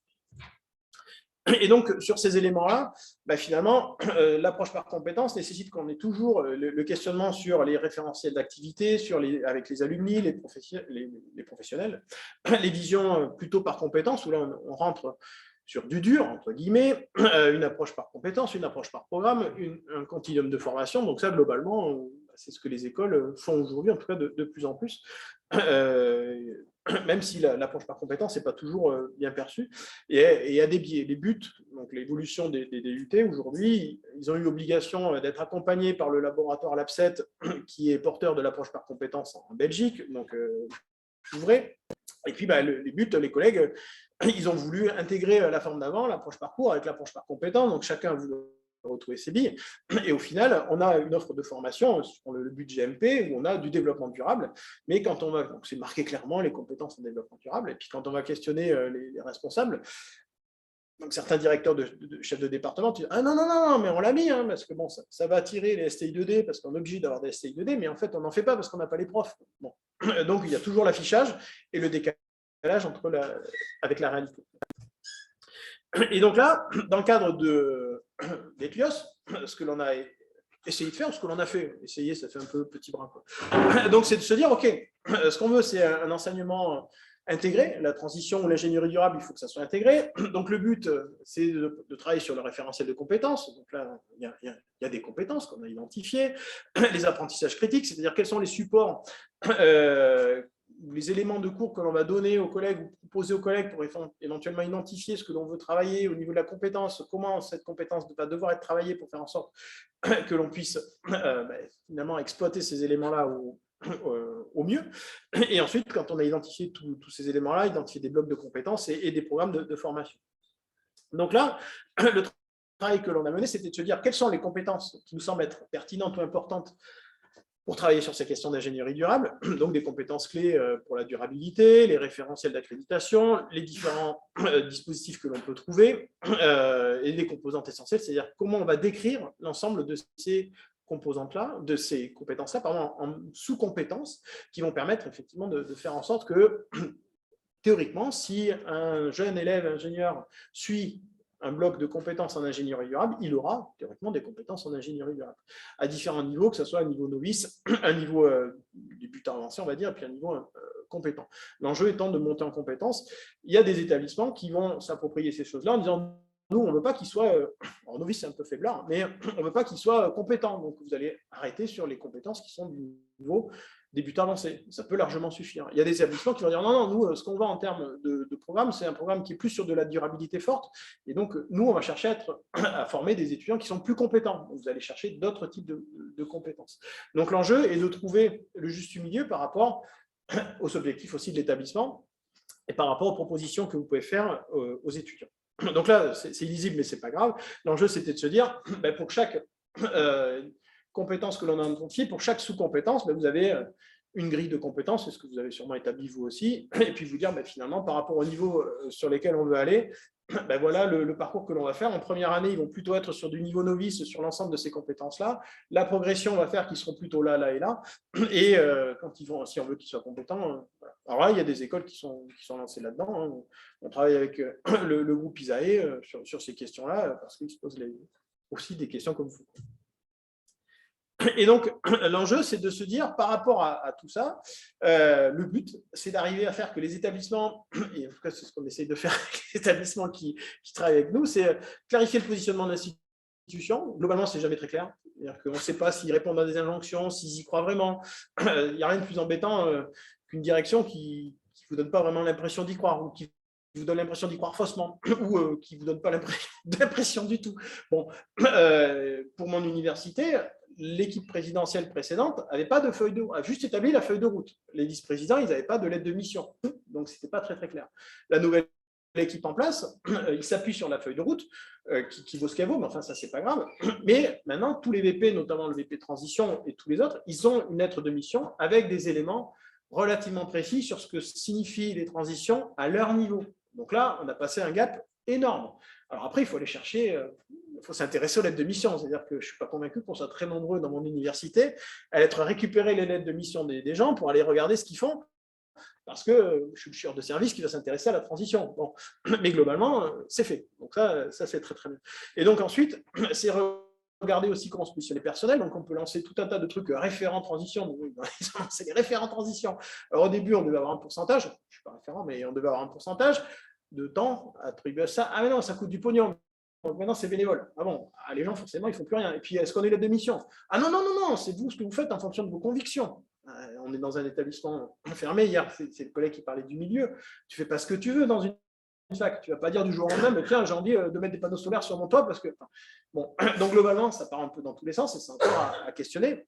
Speaker 1: Et donc, sur ces éléments-là, finalement, l'approche par compétence nécessite qu'on ait toujours le questionnement sur les référentiels d'activité, avec les alumni, les professionnels, les visions plutôt par compétence, où là, on rentre sur du dur, entre guillemets, une approche par compétence, une approche par programme, un continuum de formation. Donc ça, globalement, c'est ce que les écoles font aujourd'hui, en tout cas de plus en plus, même si l'approche par compétence n'est pas toujours bien perçue. Et il y a des biais. Les buts, donc l'évolution des DUT, aujourd'hui, ils ont eu l'obligation d'être accompagnés par le laboratoire Labset, qui est porteur de l'approche par compétence en Belgique, donc ouvrez. Et puis, les buts, les collègues, ils ont voulu intégrer la forme d'avant, l'approche parcours, avec l'approche par compétence. Donc, chacun a voulu retrouver ses billes. Et au final, on a une offre de formation sur le but GMP, où on a du développement durable. Mais quand on va, donc c'est marqué clairement les compétences en développement durable. Et puis, quand on va questionner les responsables, donc certains directeurs de chefs de département disent « Ah non, mais on l'a mis, parce que bon, ça va attirer les STI 2D, parce qu'on est obligé d'avoir des STI 2D, mais en fait, on n'en fait pas parce qu'on n'a pas les profs. » Bon. Donc, il y a toujours l'affichage et le décalage avec la réalité. Et donc là, dans le cadre des CLIOS, ce que l'on a essayé de faire, ce que l'on a fait, essayer, ça fait un peu petit bras, quoi. Donc, c'est de se dire, OK, ce qu'on veut, c'est un enseignement intégré. La transition ou l'ingénierie durable, il faut que ça soit intégré. Donc, le but, c'est de travailler sur le référentiel de compétences. Donc là, il y a des compétences qu'on a identifiées. Les apprentissages critiques, c'est-à-dire quels sont les supports, les éléments de cours que l'on va donner aux collègues ou proposer aux collègues pour éventuellement identifier ce que l'on veut travailler au niveau de la compétence, comment cette compétence va devoir être travaillée pour faire en sorte que l'on puisse finalement exploiter ces éléments-là au mieux. Et ensuite, quand on a identifié tous ces éléments-là, identifier des blocs de compétences et des programmes de formation. Donc là, le travail que l'on a mené, c'était de se dire quelles sont les compétences qui nous semblent être pertinentes ou importantes pour travailler sur ces questions d'ingénierie durable, donc des compétences clés pour la durabilité, les référentiels d'accréditation, les différents dispositifs que l'on peut trouver et les composantes essentielles, c'est-à-dire comment on va décrire l'ensemble de ces composantes-là, de ces compétences-là, pardon, en sous-compétences qui vont permettre effectivement de faire en sorte que, théoriquement, si un jeune élève ingénieur suit un bloc de compétences en ingénierie durable, il aura théoriquement des compétences en ingénierie durable, à différents niveaux, que ce soit un niveau novice, un niveau débutant avancé, on va dire, et puis un niveau compétent. L'enjeu étant de monter en compétences. Il y a des établissements qui vont s'approprier ces choses-là en disant nous, on ne veut pas qu'il soit, en novice c'est un peu faiblard, mais on ne veut pas qu'il soit compétent, donc vous allez arrêter sur les compétences qui sont du niveau débutant avancé. Ça peut largement suffire. Il y a des établissements qui vont dire non, nous, ce qu'on voit en termes de programme, c'est un programme qui est plus sur de la durabilité forte. Et donc, nous, on va chercher à former des étudiants qui sont plus compétents. Donc, vous allez chercher d'autres types de compétences. Donc, l'enjeu est de trouver le juste milieu par rapport aux objectifs aussi de l'établissement et par rapport aux propositions que vous pouvez faire aux étudiants. Donc là, c'est illisible, mais ce n'est pas grave. L'enjeu, c'était de se dire, pour chaque compétences que l'on a identifiées, pour chaque sous-compétence, vous avez une grille de compétences, c'est ce que vous avez sûrement établi vous aussi, et puis vous dire finalement par rapport au niveau sur lesquels on veut aller, voilà le parcours que l'on va faire. En première année, ils vont plutôt être sur du niveau novice sur l'ensemble de ces compétences-là. La progression va faire qu'ils seront plutôt là, là et là. Et quand ils vont, si on veut qu'ils soient compétents, voilà. Alors là, il y a des écoles qui sont lancées là-dedans. On travaille avec le groupe ISAE sur ces questions-là, parce qu'ils se posent aussi des questions comme vous. Et donc, l'enjeu, c'est de se dire, par rapport à tout ça, le but, c'est d'arriver à faire que les établissements, et en tout cas, c'est ce qu'on essaye de faire avec les établissements qui travaillent avec nous, c'est clarifier le positionnement de l'institution. Globalement, ce n'est jamais très clair. C'est-à-dire qu'on ne sait pas s'ils répondent à des injonctions, s'ils y croient vraiment. Il n'y a rien de plus embêtant qu'une direction qui ne vous donne pas vraiment l'impression d'y croire, ou qui vous donne l'impression d'y croire faussement ou qui ne vous donne pas l'impression du tout. Bon, pour mon université, l'équipe présidentielle précédente n'avait pas de feuille de route, a juste établi la feuille de route. Les vice-présidents, ils n'avaient pas de lettre de mission. Donc, ce n'était pas très, très clair. La nouvelle équipe en place, il s'appuie sur la feuille de route qui vaut ce qu'elle vaut, mais enfin, ça, c'est pas grave. Mais maintenant, tous les VP, notamment le VP Transition et tous les autres, ils ont une lettre de mission avec des éléments relativement précis sur ce que signifient les transitions à leur niveau. Donc là, on a passé un gap énorme. Alors après, il faut aller chercher, il faut s'intéresser aux lettres de mission. C'est-à-dire que je ne suis pas convaincu qu'on soit très nombreux dans mon université à être récupérer les lettres de mission des gens pour aller regarder ce qu'ils font, parce que je suis le chieur de service qui va s'intéresser à la transition. Bon. Mais globalement, c'est fait. Donc ça c'est très, très bien. Et donc ensuite, c'est regarder aussi comment se positionne les personnels. Donc on peut lancer tout un tas de trucs référents transition. Donc, c'est les référents transition. Alors au début, on devait avoir un pourcentage. Je ne suis pas référent, mais on devait avoir un pourcentage de temps attribué à ça. Ah mais non, ça coûte du pognon. Donc maintenant, c'est bénévole. Ah bon, les gens, forcément, ils ne font plus rien. Et puis, est-ce qu'on est la démission? Ah non, non, non, non, c'est vous ce que vous faites en fonction de vos convictions. On est dans un établissement fermé. Hier, c'est le collègue qui parlait du milieu. Tu ne fais pas ce que tu veux dans une fac. Tu ne vas pas dire du jour au lendemain, mais tiens, j'ai envie de mettre des panneaux solaires sur mon toit parce que. Bon, donc globalement, ça part un peu dans tous les sens et c'est encore à questionner.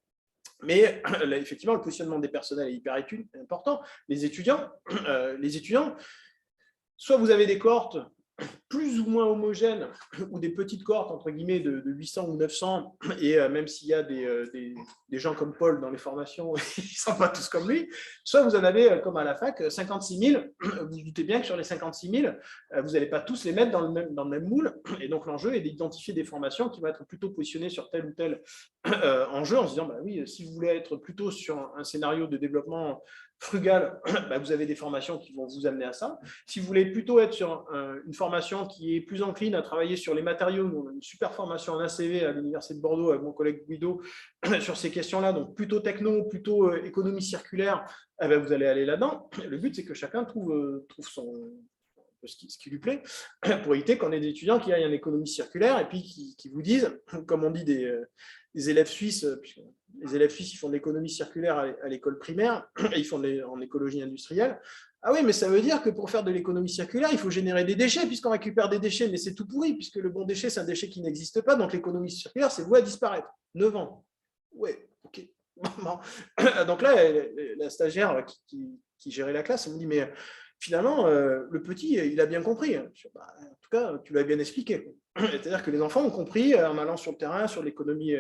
Speaker 1: Mais là, effectivement, le positionnement des personnels est hyper important. Les étudiants, soit vous avez des cohortes plus ou moins homogènes ou des petites cohortes entre guillemets de 800 ou 900 et même s'il y a des gens comme Paul dans les formations, ils ne sont pas tous comme lui, soit vous en avez comme à la fac 56 000, vous vous doutez bien que sur les 56 000, vous n'allez pas tous les mettre dans le même moule et donc l'enjeu est d'identifier des formations qui vont être plutôt positionnées sur tel ou tel enjeu en se disant bah oui, si vous voulez être plutôt sur un scénario de développement frugal, bah, vous avez des formations qui vont vous amener à ça. Si vous voulez plutôt être sur une formation qui est plus encline à travailler sur les matériaux, nous, on a une super formation en ACV à l'Université de Bordeaux avec mon collègue Guido sur ces questions-là, donc plutôt techno, plutôt économie circulaire, eh bien, vous allez aller là-dedans. Le but, c'est que chacun trouve ce qui lui plaît, pour éviter qu'on ait des étudiants qui aillent en économie circulaire et puis qui vous disent, comme on dit des élèves suisses, puisque les élèves suisses ils font de l'économie circulaire à l'école primaire, et ils font en écologie industrielle. Ah oui, mais ça veut dire que pour faire de l'économie circulaire, il faut générer des déchets, puisqu'on récupère des déchets, mais c'est tout pourri, puisque le bon déchet, c'est un déchet qui n'existe pas, donc l'économie circulaire, c'est voué à disparaître. 9 ans. Ouais, ok. Donc là, la stagiaire qui gérait la classe, elle me dit, mais finalement, le petit, il a bien compris. En tout cas, tu l'as bien expliqué. C'est-à-dire que les enfants ont compris en allant sur le terrain, sur l'économie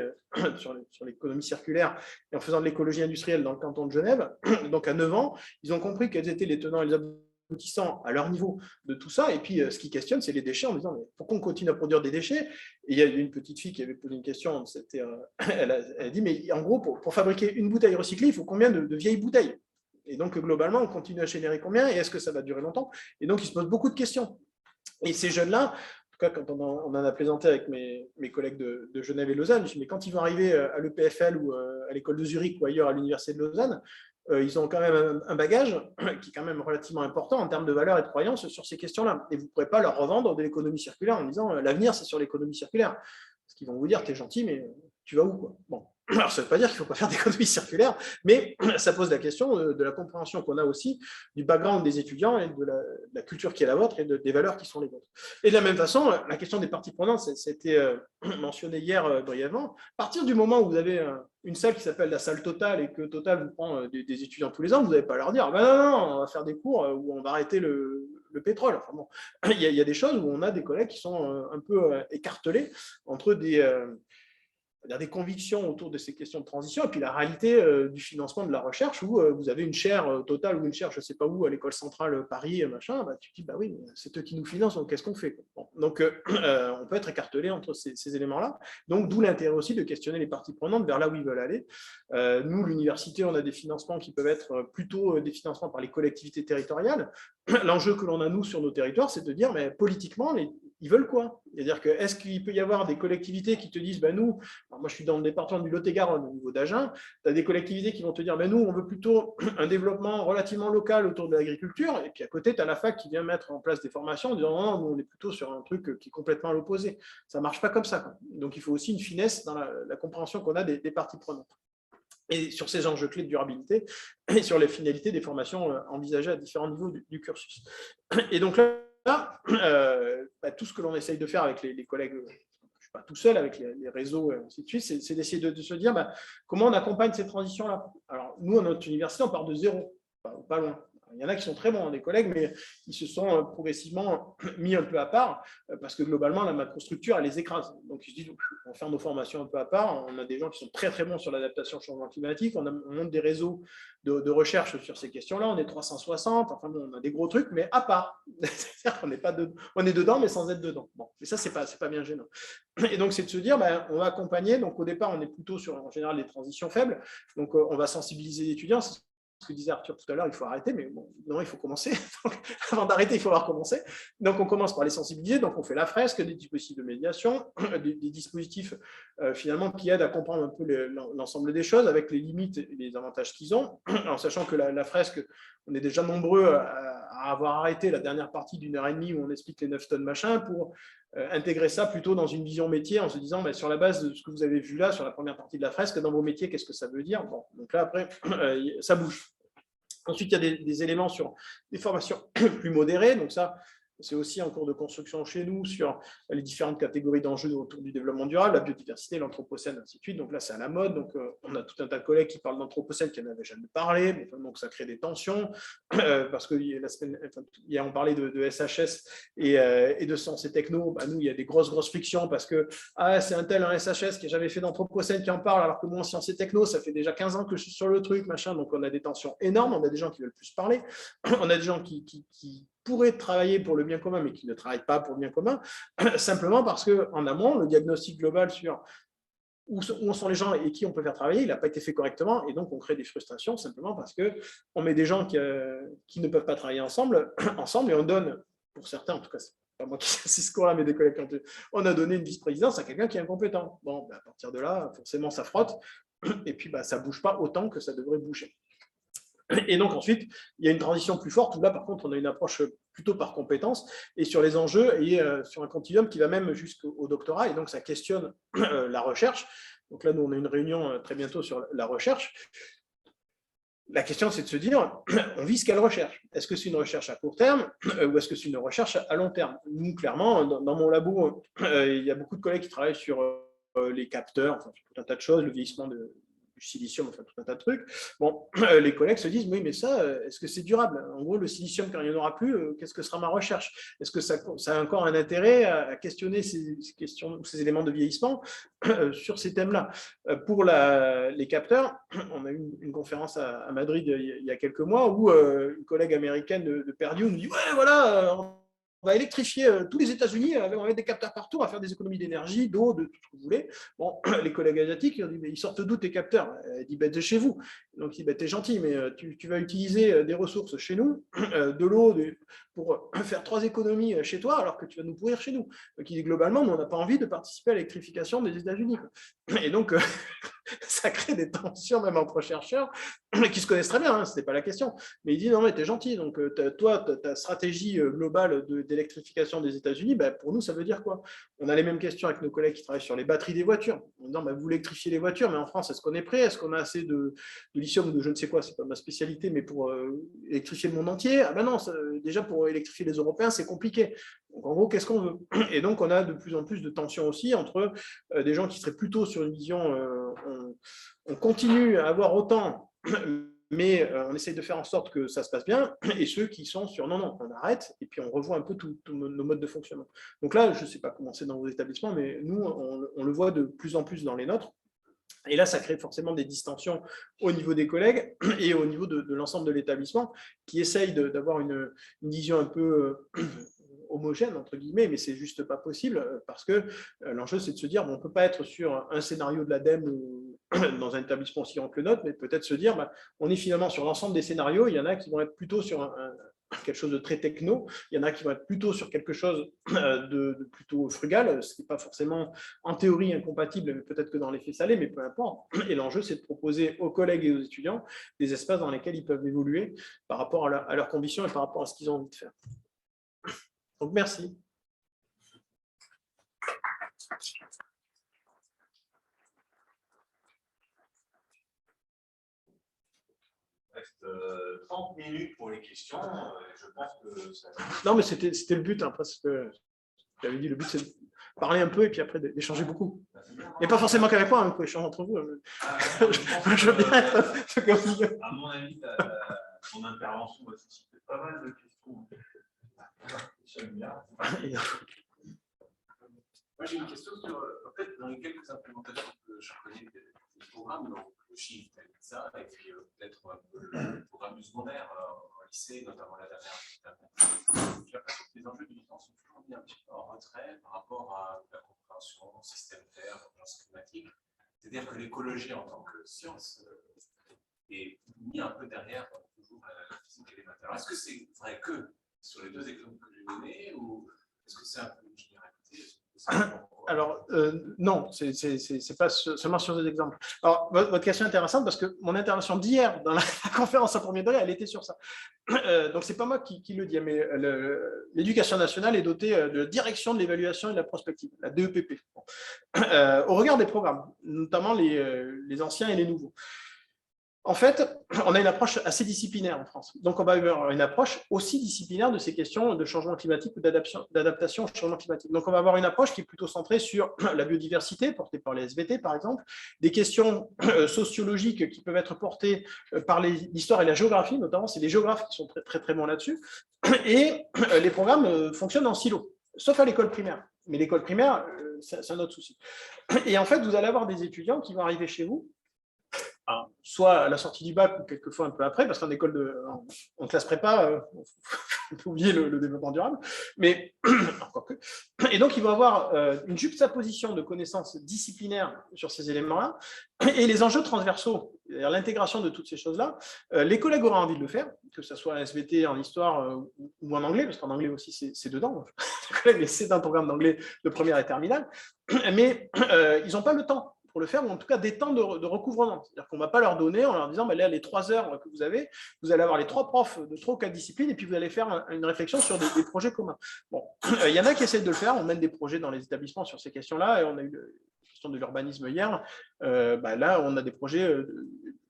Speaker 1: sur l'économie circulaire et en faisant de l'écologie industrielle dans le canton de Genève. Donc à 9 ans, ils ont compris quels étaient les tenants et les aboutissants à leur niveau de tout ça. Et puis ce qu'ils questionnent, c'est les déchets en disant mais pourquoi on continue à produire des déchets? Et il y a une petite fille qui avait posé une question, elle a dit mais en gros, pour fabriquer une bouteille recyclée, il faut combien de vieilles bouteilles? Et donc, globalement, on continue à générer combien? Et est-ce que ça va durer longtemps? Et donc, ils se posent beaucoup de questions. Et ces jeunes-là, en tout cas, quand on en a présenté avec mes collègues de Genève et Lausanne, je dis, mais quand ils vont arriver à l'EPFL ou à l'école de Zurich ou ailleurs à l'université de Lausanne, ils ont quand même un bagage qui est quand même relativement important en termes de valeurs et de croyances sur ces questions-là. Et vous ne pourrez pas leur revendre de l'économie circulaire en disant l'avenir, c'est sur l'économie circulaire. Parce qu'ils vont vous dire, t'es gentil, mais tu vas où quoi? Bon. Alors, ça ne veut pas dire qu'il ne faut pas faire d'économie circulaire, mais ça pose la question de la compréhension qu'on a aussi du background des étudiants et de la culture qui est la vôtre et des valeurs qui sont les vôtres. Et de la même façon, la question des parties prenantes, c'était mentionné hier brièvement. À partir du moment où vous avez une salle qui s'appelle la salle Total et que Total vous prend des étudiants tous les ans, vous n'allez pas leur dire ben non, on va faire des cours où on va arrêter le pétrole. Enfin, bon, il y a des choses où on a des collègues qui sont un peu écartelés entre des convictions autour de ces questions de transition et puis la réalité du financement de la recherche où vous avez une chaire Total ou une chaire je ne sais pas où à l'école centrale Paris, machin, bah, tu te dis bah oui, c'est eux qui nous financent, donc qu'est-ce qu'on fait bon, donc on peut être écartelé entre ces éléments-là, donc d'où l'intérêt aussi de questionner les parties prenantes vers là où ils veulent aller. Nous, l'université, on a des financements qui peuvent être plutôt des financements par les collectivités territoriales. L'enjeu que l'on a nous sur nos territoires, c'est de dire mais politiquement, ils veulent quoi? C'est-à-dire que est-ce qu'il peut y avoir des collectivités qui te disent bah, nous, moi je suis dans le département du Lot-et-Garonne au niveau d'Agen, tu as des collectivités qui vont te dire bah, nous on veut plutôt un développement relativement local autour de l'agriculture, et puis à côté tu as la fac qui vient mettre en place des formations en disant non, nous on est plutôt sur un truc qui est complètement à l'opposé. Ça ne marche pas comme ça, quoi. Donc il faut aussi une finesse dans la compréhension qu'on a des parties prenantes. Et sur ces enjeux clés de durabilité et sur les finalités des formations envisagées à différents niveaux du cursus. Et donc là, tout ce que l'on essaye de faire avec les collègues, je ne suis pas tout seul, avec les réseaux et ainsi de suite, c'est d'essayer de se dire comment on accompagne ces transitions-là. Alors, nous, à notre université, on part de zéro, pas loin. Il y en a qui sont très bons, des collègues, mais ils se sont progressivement mis un peu à part parce que globalement, la macrostructure, elle les écrase. Donc, ils se disent, on va faire nos formations un peu à part. On a des gens qui sont très, très bons sur l'adaptation au changement climatique. On monte des réseaux de recherche sur ces questions-là. On est 360. Enfin, bon, on a des gros trucs, mais à part. C'est-à-dire qu'on on est dedans, mais sans être dedans. Bon, et ça, c'est pas bien gênant. Et donc, c'est de se dire, on va accompagner. Donc, au départ, on est plutôt sur, en général, les transitions faibles. Donc, on va sensibiliser les étudiants. Ce que disait Arthur tout à l'heure, il faut arrêter, mais bon, non, il faut commencer. Donc, avant d'arrêter, il faut avoir commencé. Donc, on commence par les sensibiliser. Donc, on fait la fresque, des dispositifs de médiation, des dispositifs finalement qui aident à comprendre un peu l'ensemble des choses avec les limites et les avantages qu'ils ont, en sachant que la fresque, on est déjà nombreux à avoir arrêté la dernière partie d'1h30 où on explique les 9 tonnes machin pour intégrer ça plutôt dans une vision métier en se disant sur la base de ce que vous avez vu là sur la première partie de la fresque, dans vos métiers, qu'est-ce que ça veut dire. Bon, donc là, après, ça bouge. Ensuite, il y a des éléments sur des formations plus modérées. Donc ça, c'est aussi en cours de construction chez nous sur les différentes catégories d'enjeux autour du développement durable, la biodiversité, l'anthropocène, ainsi de suite. Donc là, c'est à la mode. Donc, on a tout un tas de collègues qui parlent d'anthropocène qui n'avaient jamais parlé. Donc, ça crée des tensions parce que hier, on parlait de SHS et de sciences et techno. Nous, il y a des grosses frictions parce que c'est un tel un SHS qui n'a jamais fait d'anthropocène qui en parle, alors que moi, en sciences et techno, ça fait déjà 15 ans que je suis sur le truc, machin. Donc, on a des tensions énormes. On a des gens qui veulent plus parler. On a des gens qui pourraient travailler pour le bien commun, mais qui ne travaillent pas pour le bien commun, simplement parce qu'en amont, le diagnostic global sur où sont les gens et qui on peut faire travailler, il n'a pas été fait correctement, et donc on crée des frustrations simplement parce qu'on met des gens qui ne peuvent pas travailler ensemble, et on donne, pour certains, en tout cas, c'est pas moi qui sais ce qu'on a, mais des collègues, on a donné une vice-présidence à quelqu'un qui est incompétent. Bon, à partir de là, forcément, ça frotte, et puis ça ne bouge pas autant que ça devrait bouger. Et donc ensuite, il y a une transition plus forte où là, par contre, on a une approche plutôt par compétences et sur les enjeux et sur un continuum qui va même jusqu'au doctorat. Et donc, ça questionne la recherche. Donc là, nous, on a une réunion très bientôt sur la recherche. La question, c'est de se dire, on vise quelle recherche? Est-ce que c'est une recherche à court terme ou est-ce que c'est une recherche à long terme? Nous, clairement, dans mon labo, il y a beaucoup de collègues qui travaillent sur les capteurs, enfin, tout un tas de choses, le vieillissement du silicium, enfin tout un tas de trucs. Bon, les collègues se disent, oui, mais ça, est-ce que c'est durable? En gros, le silicium, quand il n'y en aura plus, qu'est-ce que sera ma recherche? Est-ce que ça a encore un intérêt à questionner ces éléments de vieillissement sur ces thèmes-là? Pour les capteurs, on a eu une conférence à Madrid il y a quelques mois où une collègue américaine de Purdue nous dit, ouais, voilà, on va électrifier tous les États-Unis, on va mettre des capteurs partout, on va faire des économies d'énergie, d'eau, de tout ce que vous voulez. Bon, les collègues asiatiques, ils ont dit, mais ils sortent d'où tes capteurs? Elle dit, de chez vous. Donc, il dit, t'es gentil, mais tu vas utiliser des ressources chez nous, de l'eau, pour faire 3 économies chez toi, alors que tu vas nous pourrir chez nous. Donc, il dit, globalement, on n'a pas envie de participer à l'électrification des États-Unis. Et donc, ça crée des tensions même entre chercheurs qui se connaissent très bien, ce n'était pas la question. Mais il dit, non, mais t'es gentil, donc toi, ta stratégie globale d'électrification des États-Unis, pour nous, ça veut dire quoi? On a les mêmes questions avec nos collègues qui travaillent sur les batteries des voitures. On dit, non, vous électrifiez les voitures, mais en France, est-ce qu'on est prêt? Est-ce qu'on a assez de lithium ou de je ne sais quoi? C'est pas ma spécialité, mais pour électrifier le monde entier? Ah ben non, déjà pour électrifier les Européens, c'est compliqué. Donc en gros, qu'est-ce qu'on veut? Et donc, on a de plus en plus de tensions aussi entre des gens qui seraient plutôt sur une vision, on continue à avoir autant, mais on essaye de faire en sorte que ça se passe bien, et ceux qui sont sur non, on arrête, et puis on revoit un peu tous nos modes de fonctionnement. Donc là, je ne sais pas comment c'est dans vos établissements, mais nous, on le voit de plus en plus dans les nôtres. Et là, ça crée forcément des distensions au niveau des collègues et au niveau de l'ensemble de l'établissement qui essaye d'avoir une vision un peu homogène, entre guillemets, mais c'est juste pas possible parce que l'enjeu, c'est de se dire, on ne peut pas être sur un scénario de l'ADEME dans un établissement aussi grand que le nôtre, mais peut-être se dire, on est finalement sur l'ensemble des scénarios, il y en a qui vont être plutôt sur quelque chose de très techno, il y en a qui vont être plutôt sur quelque chose de plutôt frugal, ce qui n'est pas forcément en théorie incompatible, mais peut-être que dans les faits ça l'est, mais peu importe. Et l'enjeu, c'est de proposer aux collègues et aux étudiants des espaces dans lesquels ils peuvent évoluer par rapport à leurs conditions et par rapport à ce qu'ils ont envie de faire. Donc, merci.
Speaker 2: reste 30 minutes pour les questions. Je pense que ça...
Speaker 1: Non, mais c'était le but, hein, parce que j'avais dit, le but, c'est de parler un peu et puis après d'échanger beaucoup. Et pas forcément qu'avec moi, hein, vous pouvez échanger entre vous. Je veux bien être comme vous.
Speaker 2: À mon avis, ton intervention va susciter pas mal de questions. J'aime bien. Moi, j'ai une question sur, en fait, dans les quelques implémentations que je connais des programmes, donc le Shift, ça, et puis peut-être un peu le programme du secondaire au lycée, notamment la dernière. J'ai l'impression que les enjeux du temps sont toujours mis un petit peu en retrait par rapport à la compréhension, système Terre, urgence climatique. C'est-à-dire que l'écologie en tant que science est mis un peu derrière toujours la physique élémentaire. Est-ce que c'est vrai que sur les deux exemples que j'ai donnés, ou est-ce que c'est un peu une généralité?
Speaker 1: Alors, non, c'est pas seulement sur des exemples. Alors, votre question est intéressante parce que mon intervention d'hier dans la conférence en premier degré, elle était sur ça. Donc, c'est pas moi qui le dis, mais l'éducation nationale est dotée de direction de l'évaluation et de la prospective, la DEPP, au regard des programmes, notamment les anciens et les nouveaux. En fait, on a une approche assez disciplinaire en France. Donc, on va avoir une approche aussi disciplinaire de ces questions de changement climatique ou d'adaptation au changement climatique. Donc, on va avoir une approche qui est plutôt centrée sur la biodiversité, portée par les SVT, par exemple, des questions sociologiques qui peuvent être portées par l'histoire et la géographie, notamment, c'est les géographes qui sont très, très, très bons là-dessus. Et les programmes fonctionnent en silo, sauf à l'école primaire. Mais l'école primaire, c'est un autre souci. Et en fait, vous allez avoir des étudiants qui vont arriver chez vous, soit à la sortie du bac ou quelquefois un peu après, parce qu'en école en classe prépa, on peut oublier le développement durable, mais encore que. Et donc, ils vont avoir une juxtaposition de connaissances disciplinaires sur ces éléments-là, et les enjeux transversaux, c'est-à-dire l'intégration de toutes ces choses-là. Les collègues auront envie de le faire, que ce soit en SVT, en histoire ou en anglais, parce qu'en anglais aussi, c'est dedans. C'est un programme d'anglais de première et terminale, mais ils n'ont pas le temps pour le faire, ou en tout cas des temps de recouvrement. C'est-à-dire qu'on ne va pas leur donner en leur disant, là, les 3 heures que vous avez, vous allez avoir les 3 profs de 3 ou 4 disciplines, et puis vous allez faire une réflexion sur des projets communs. Bon, il y en a qui essaient de le faire, on mène des projets dans les établissements sur ces questions-là, et on a eu la question de l'urbanisme hier. Là, on a des projets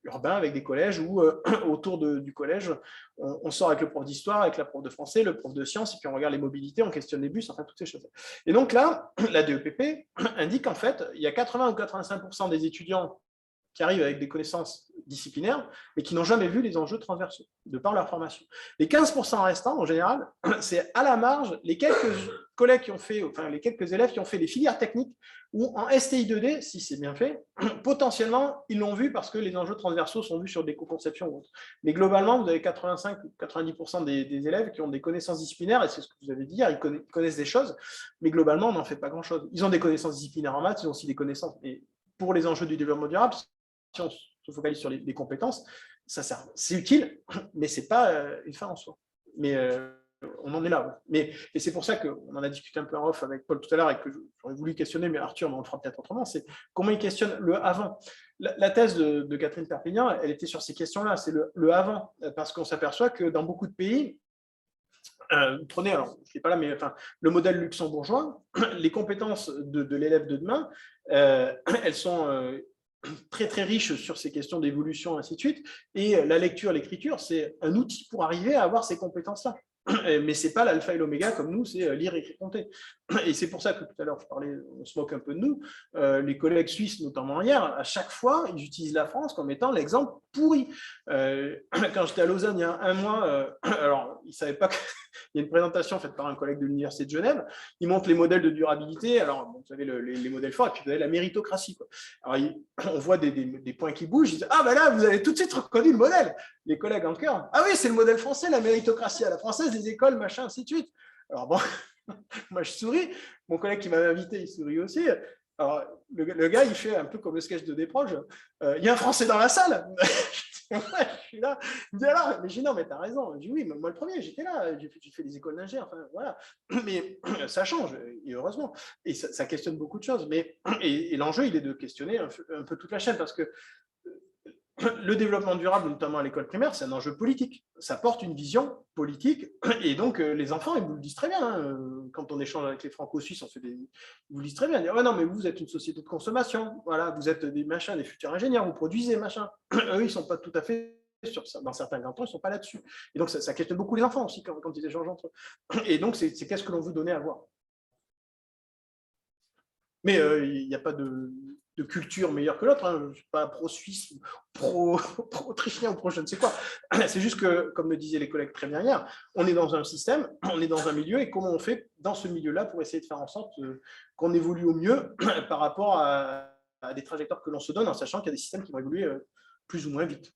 Speaker 1: urbains avec des collèges où, autour du collège, on sort avec le prof d'histoire, avec la prof de français, le prof de sciences, et puis on regarde les mobilités, on questionne les bus, enfin toutes ces choses. Et donc là, la DEPP indique qu'en fait, il y a 80 ou 85% des étudiants qui arrivent avec des connaissances disciplinaires, mais qui n'ont jamais vu les enjeux transversaux, de par leur formation. Les 15% restants, en général, c'est à la marge les quelques collègues qui ont fait, enfin les quelques élèves qui ont fait les filières techniques, ou en STI 2D, si c'est bien fait, potentiellement, ils l'ont vu parce que les enjeux transversaux sont vus sur des co-conceptions ou autres. Mais globalement, vous avez 85 ou 90% des élèves qui ont des connaissances disciplinaires, et c'est ce que vous avez dit hier, ils connaissent des choses, mais globalement, on n'en fait pas grand-chose. Ils ont des connaissances disciplinaires en maths, ils ont aussi des connaissances, mais pour les enjeux du développement durable, si on se focalise sur les compétences, ça sert. C'est utile, mais ce n'est pas une fin en soi. Mais on en est là. Et c'est pour ça qu'on en a discuté un peu en off avec Paul tout à l'heure et que j'aurais voulu questionner, mais Arthur, on le fera peut-être autrement, c'est comment il questionne le avant. La thèse de Catherine Perpignan, elle était sur ces questions-là, c'est le avant, parce qu'on s'aperçoit que dans beaucoup de pays, prenez, alors je ne sais pas là, mais enfin, le modèle luxembourgeois, les compétences de l'élève de demain, elles sont très très riches sur ces questions d'évolution, ainsi de suite, et la lecture, l'écriture, c'est un outil pour arriver à avoir ces compétences-là. Mais ce n'est pas l'alpha et l'oméga comme nous, c'est lire, écrire, compter. Et c'est pour ça que tout à l'heure, je parlais, on se moque un peu de nous, les collègues suisses, notamment hier, à chaque fois, ils utilisent la France comme étant l'exemple pourri. Quand j'étais à Lausanne il y a un mois, alors ils ne savaient pas qu'il y a une présentation faite par un collègue de l'Université de Genève, ils montrent les modèles de durabilité, alors bon, vous avez les modèles forts, et puis vous avez la méritocratie, quoi. Alors on voit des points qui bougent, ils disent, ah ben là, vous avez tout de suite reconnu le modèle. Les collègues en cœur, ah oui, c'est le modèle français, la méritocratie à la française, les écoles, machin, ainsi de suite. Alors bon, moi je souris, mon collègue qui m'avait invité, il sourit aussi. Alors le gars, il fait un peu comme le sketch de Desproges, il y a un Français dans la salle. Je suis là, il me dit alors, mais j'ai non, mais t'as raison. Je dis oui, moi le premier, j'étais là, j'ai fait des écoles d'ingénieurs, enfin voilà. Mais ça change, et heureusement. Et ça questionne beaucoup de choses. Et l'enjeu, il est de questionner un peu toute la chaîne, parce que le développement durable, notamment à l'école primaire, c'est un enjeu politique. Ça porte une vision politique. Et donc, les enfants, ils vous le disent très bien. Hein. Quand on échange avec les franco-suisses, ils vous le disent très bien. Ils disent, oh non, mais vous êtes une société de consommation. Voilà, vous êtes des machins, des futurs ingénieurs, vous produisez machin. Eux, ils ne sont pas tout à fait dans certains cantons, ils ne sont pas là-dessus. Et donc, ça questionne beaucoup les enfants aussi quand ils échangent entre eux. Et donc, c'est qu'est-ce que l'on veut donner à voir. Mais il n'y a pas de culture meilleure que l'autre. Hein. Je ne suis pas pro-suisse, pro-autrichien ou pro-je ne sais quoi. C'est juste que, comme le disaient les collègues très bien hier, on est dans un système, on est dans un milieu, et comment on fait dans ce milieu-là pour essayer de faire en sorte qu'on évolue au mieux par rapport à des trajectoires que l'on se donne, en sachant qu'il y a des systèmes qui vont évoluer plus ou moins vite.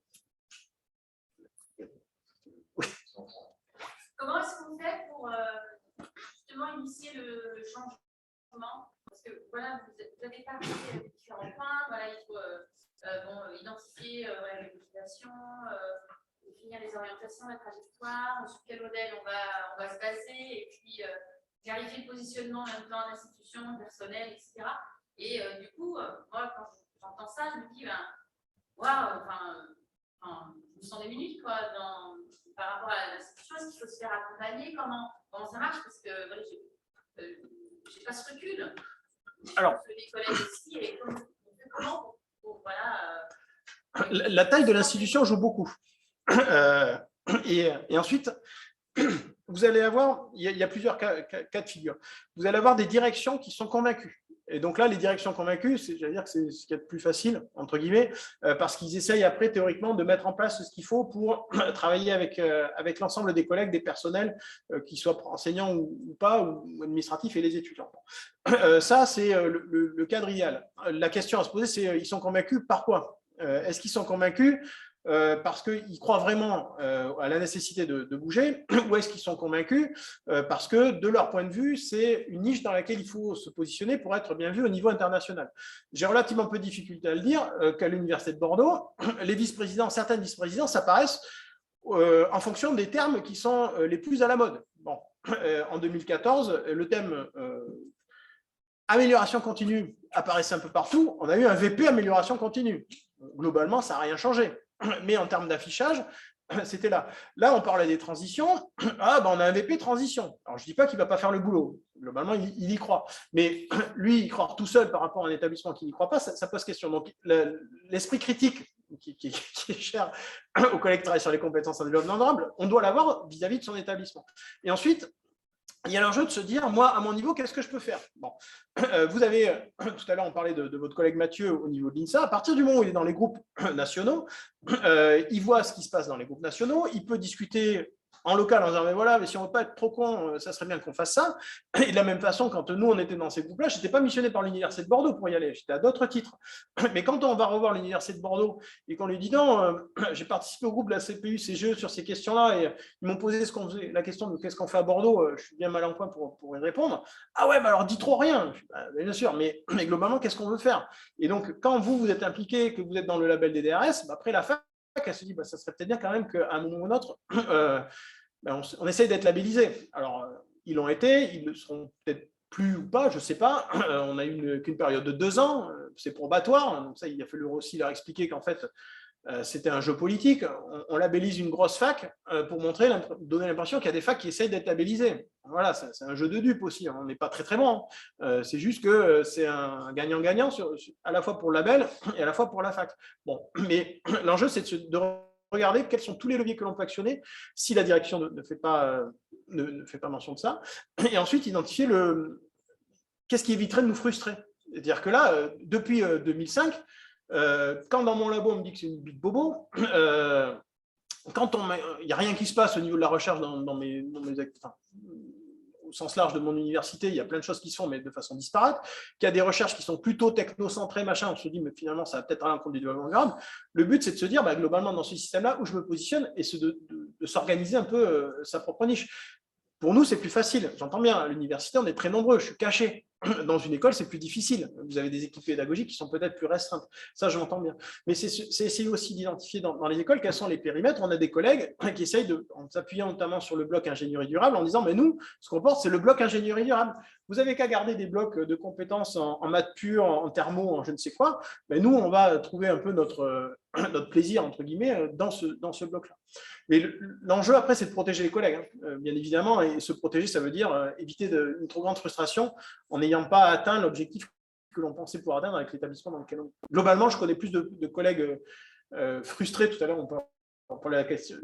Speaker 3: Comment est-ce qu'on fait pour justement initier le changement? Parce que voilà, vous avez parlé de différents points. Voilà, il faut identifier les motivations, définir les orientations, la trajectoire, sur quel modèle on va se baser, et puis clarifier le positionnement en même temps d'institutions, personnel, etc. Et du coup, moi, quand j'entends ça, je me dis, waouh, je me sens des minutes quoi, par rapport à l'institution. Est-ce qu'il faut se faire accompagner? Comment ça marche? Parce que voilà, j'ai pas ce recul.
Speaker 1: Alors,
Speaker 3: les collègues aussi, et comment voilà,
Speaker 1: la taille de l'institution joue beaucoup. Et ensuite, vous allez avoir, il y a plusieurs cas de figure. Vous allez avoir des directions qui sont convaincues. Et donc là, les directions convaincues, j'allais dire que c'est ce qu'il y a de plus facile, entre guillemets, parce qu'ils essayent après, théoriquement, de mettre en place ce qu'il faut pour travailler avec l'ensemble des collègues, des personnels, qu'ils soient enseignants ou pas, ou administratifs, et les étudiants. Ça, c'est le cadre idéal. La question à se poser, c'est ils sont convaincus par quoi? Est-ce qu'ils sont convaincus parce qu'ils croient vraiment à la nécessité de bouger, ou est-ce qu'ils sont convaincus parce que, de leur point de vue, c'est une niche dans laquelle il faut se positionner pour être bien vu au niveau international. J'ai relativement peu de difficulté à le dire qu'à l'Université de Bordeaux, les vice-présidents, certaines vice-présidences apparaissent en fonction des termes qui sont les plus à la mode. Bon, en 2014, le thème amélioration continue apparaissait un peu partout. On a eu un VP amélioration continue. Globalement, ça n'a rien changé. Mais en termes d'affichage, c'était là. Là, on parlait des transitions. Ah, ben, on a un VP transition. Alors, je ne dis pas qu'il ne va pas faire le boulot. Globalement, il y croit. Mais lui, y croire tout seul par rapport à un établissement qui n'y croit pas, ça pose question. Donc, l'esprit critique qui est cher aux collègues qui travaillent sur les compétences en développement durable, on doit l'avoir vis-à-vis de son établissement. Et ensuite, il y a l'enjeu de se dire, moi, à mon niveau, qu'est-ce que je peux faire? Bon. Vous avez, tout à l'heure, on parlait de votre collègue Mathieu au niveau de l'INSA. À partir du moment où il est dans les groupes nationaux, il voit ce qui se passe dans les groupes nationaux, il peut discuter en local en disant, mais voilà, mais si on ne veut pas être trop con, ça serait bien qu'on fasse ça. Et de la même façon, quand nous, on était dans ces groupes-là, je n'étais pas missionné par l'Université de Bordeaux pour y aller, j'étais à d'autres titres. Mais quand on va revoir l'Université de Bordeaux et qu'on lui dit, non, j'ai participé au groupe de la CPU, CGE sur ces questions-là, et ils m'ont posé la question de qu'est-ce qu'on fait à Bordeaux, je suis bien mal en point pour y répondre. Ah ouais, bah alors dis trop rien. Bien sûr, mais globalement, qu'est-ce qu'on veut faire? Et donc, quand vous êtes impliqué, que vous êtes dans le label des DRS, après la fac, elle se dit, ça serait peut-être bien quand même qu'à un moment ou un autre, on essaye d'être labellisé. Alors, ils l'ont été, ils le seront peut-être plus ou pas, je ne sais pas. On a eu qu'une période de 2 ans, c'est probatoire. Donc ça, il a fallu aussi leur expliquer qu'en fait, c'était un jeu politique. On labellise une grosse fac pour donner l'impression qu'il y a des facs qui essayent d'être labellisées. Voilà, c'est un jeu de dupes aussi. On n'est pas très très bon. C'est juste que c'est un gagnant-gagnant à la fois pour le label et à la fois pour la fac. Bon, mais l'enjeu, c'est de regarder quels sont tous les leviers que l'on peut actionner si la direction ne fait pas mention de ça. Et ensuite, identifier qu'est-ce qui éviterait de nous frustrer. C'est-à-dire que là, depuis 2005, quand dans mon labo, on me dit que c'est une big bobo, quand il n'y a rien qui se passe au niveau de la recherche dans mes au sens large de mon université, il y a plein de choses qui se font, mais de façon disparate, qu'il y a des recherches qui sont plutôt technocentrées, machin, on se dit, mais finalement, ça va peut-être aller en compte du développement durable. Le but, c'est de se dire, globalement, dans ce système-là, où je me positionne, et c'est de s'organiser un peu sa propre niche. Pour nous, c'est plus facile. J'entends bien, à l'université, on est très nombreux, je suis caché. Dans une école, c'est plus difficile. Vous avez des équipes pédagogiques qui sont peut-être plus restreintes. Ça, je m'entends bien. Mais c'est essayer aussi d'identifier dans les écoles quels sont les périmètres. On a des collègues qui essayent, en s'appuyant notamment sur le bloc ingénierie durable, en disant, mais nous, ce qu'on porte, c'est le bloc ingénierie durable. Vous n'avez qu'à garder des blocs de compétences en maths pure, en thermo, en je ne sais quoi. Mais nous, on va trouver un peu notre plaisir, entre guillemets, dans ce bloc-là. Mais l'enjeu, après, c'est de protéger les collègues, bien évidemment. Et se protéger, ça veut dire éviter une trop grande frustration en n'ayant pas atteint l'objectif que l'on pensait pouvoir atteindre avec l'établissement dans lequel on est. Globalement, je connais plus de collègues frustrés. Tout à l'heure, on pour la question,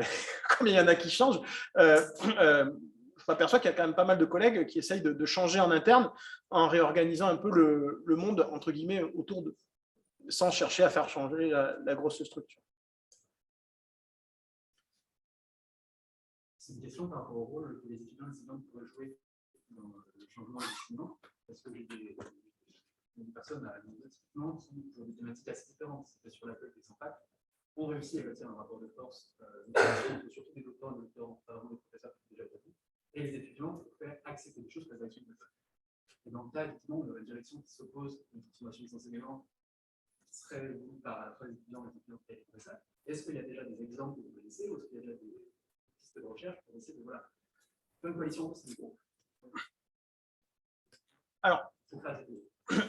Speaker 1: comme il y en a qui changent, je m'aperçois qu'il y a quand même pas mal de collègues qui essayent de changer en interne en réorganisant un peu le monde, entre guillemets, autour d'eux, sans chercher à faire changer la grosse structure.
Speaker 4: C'est une question par rapport au rôle que les étudiants et les étudiantes pourraient jouer dans le changement d'enseignement, parce que j'ai des personnes à l'université qui, pour des thématiques assez différentes, c'était sur l'accueil des impacts, ont réussi à bâtir un rapport de force, surtout des docteurs, des professeurs qui ont déjà vu, et les étudiants pour faire accepter des choses qu'elles acceptent de faire. Et dans le cas, effectivement, on a une direction qui s'oppose à une transformation des enseignements qui serait voulue par à la fois les étudiants et les étudiantes qui ont fait ça. Est-ce qu'il y a déjà des exemples que vous connaissez, ou est-ce qu'il y a déjà des pistes de recherche pour essayer de faire une coalition c'est du groupe?
Speaker 1: Alors,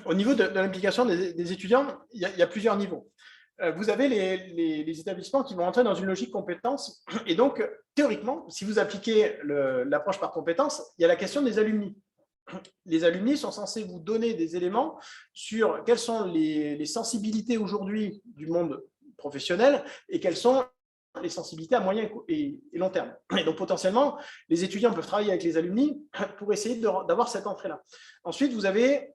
Speaker 1: au niveau de l'implication des étudiants, il y a plusieurs niveaux. Vous avez les établissements qui vont entrer dans une logique compétence. Et donc, théoriquement, si vous appliquez l'approche par compétence, il y a la question des alumni. Les alumni sont censés vous donner des éléments sur quelles sont les sensibilités aujourd'hui du monde professionnel et quelles sont les sensibilités à moyen et long terme. Et donc, potentiellement, les étudiants peuvent travailler avec les alumni pour essayer d'avoir cette entrée-là. Ensuite, vous avez,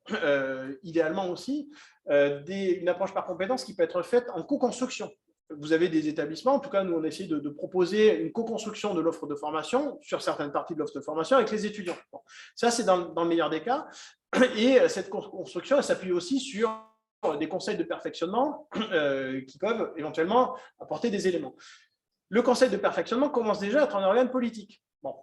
Speaker 1: idéalement aussi, une approche par compétence qui peut être faite en co-construction. Vous avez des établissements, en tout cas, nous, on essaie de proposer une co-construction de l'offre de formation sur certaines parties de l'offre de formation avec les étudiants. Bon, ça, c'est dans le meilleur des cas. Et cette construction, elle s'appuie aussi sur des conseils de perfectionnement qui peuvent éventuellement apporter des éléments. Le conseil de perfectionnement commence déjà à être un organe politique. Bon.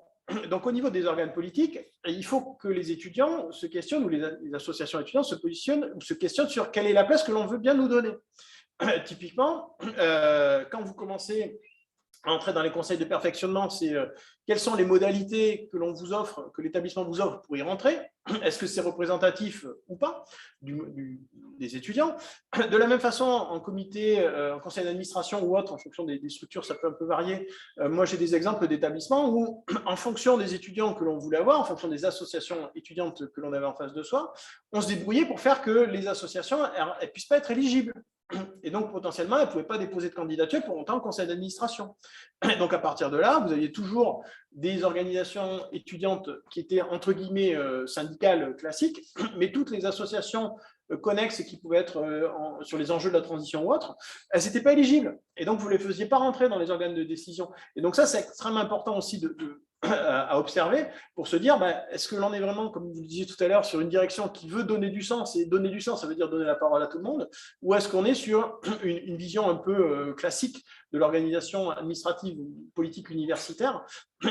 Speaker 1: Donc, au niveau des organes politiques, il faut que les étudiants se questionnent, ou les associations étudiantes se positionnent, ou se questionnent sur quelle est la place que l'on veut bien nous donner. Typiquement, quand vous commencez à entrer dans les conseils de perfectionnement, c'est quelles sont les modalités que l'on vous offre, que l'établissement vous offre pour y rentrer. Est-ce que c'est représentatif ou pas des étudiants? De la même façon, en comité, en conseil d'administration ou autre, en fonction des structures, ça peut un peu varier. Moi, j'ai des exemples d'établissements où, en fonction des étudiants que l'on voulait avoir, en fonction des associations étudiantes que l'on avait en face de soi, on se débrouillait pour faire que les associations ne puissent pas être éligibles. Et donc, potentiellement, elles ne pouvaient pas déposer de candidature pour monter en conseil d'administration. Donc, à partir de là, vous aviez toujours des organisations étudiantes qui étaient, entre guillemets, syndicales classiques, mais toutes les associations connexes et qui pouvaient être sur les enjeux de la transition ou autre, elles n'étaient pas éligibles. Et donc, vous ne les faisiez pas rentrer dans les organes de décision. Et donc, ça, c'est extrêmement important aussi à observer pour se dire, est-ce que l'on est vraiment, comme vous le disiez tout à l'heure, sur une direction qui veut donner du sens, et donner du sens, ça veut dire donner la parole à tout le monde, ou est-ce qu'on est sur une vision un peu classique de l'organisation administrative ou politique universitaire,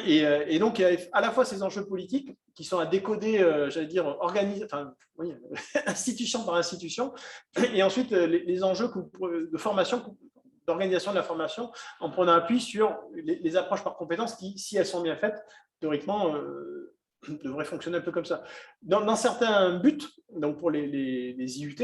Speaker 1: et donc, il y a à la fois ces enjeux politiques qui sont à décoder, j'allais dire, institution par institution, et ensuite les enjeux de formation, d'organisation de la formation, en prenant appui sur les approches par compétences qui, si elles sont bien faites, théoriquement, devraient fonctionner un peu comme ça. Dans certains buts, donc pour les IUT,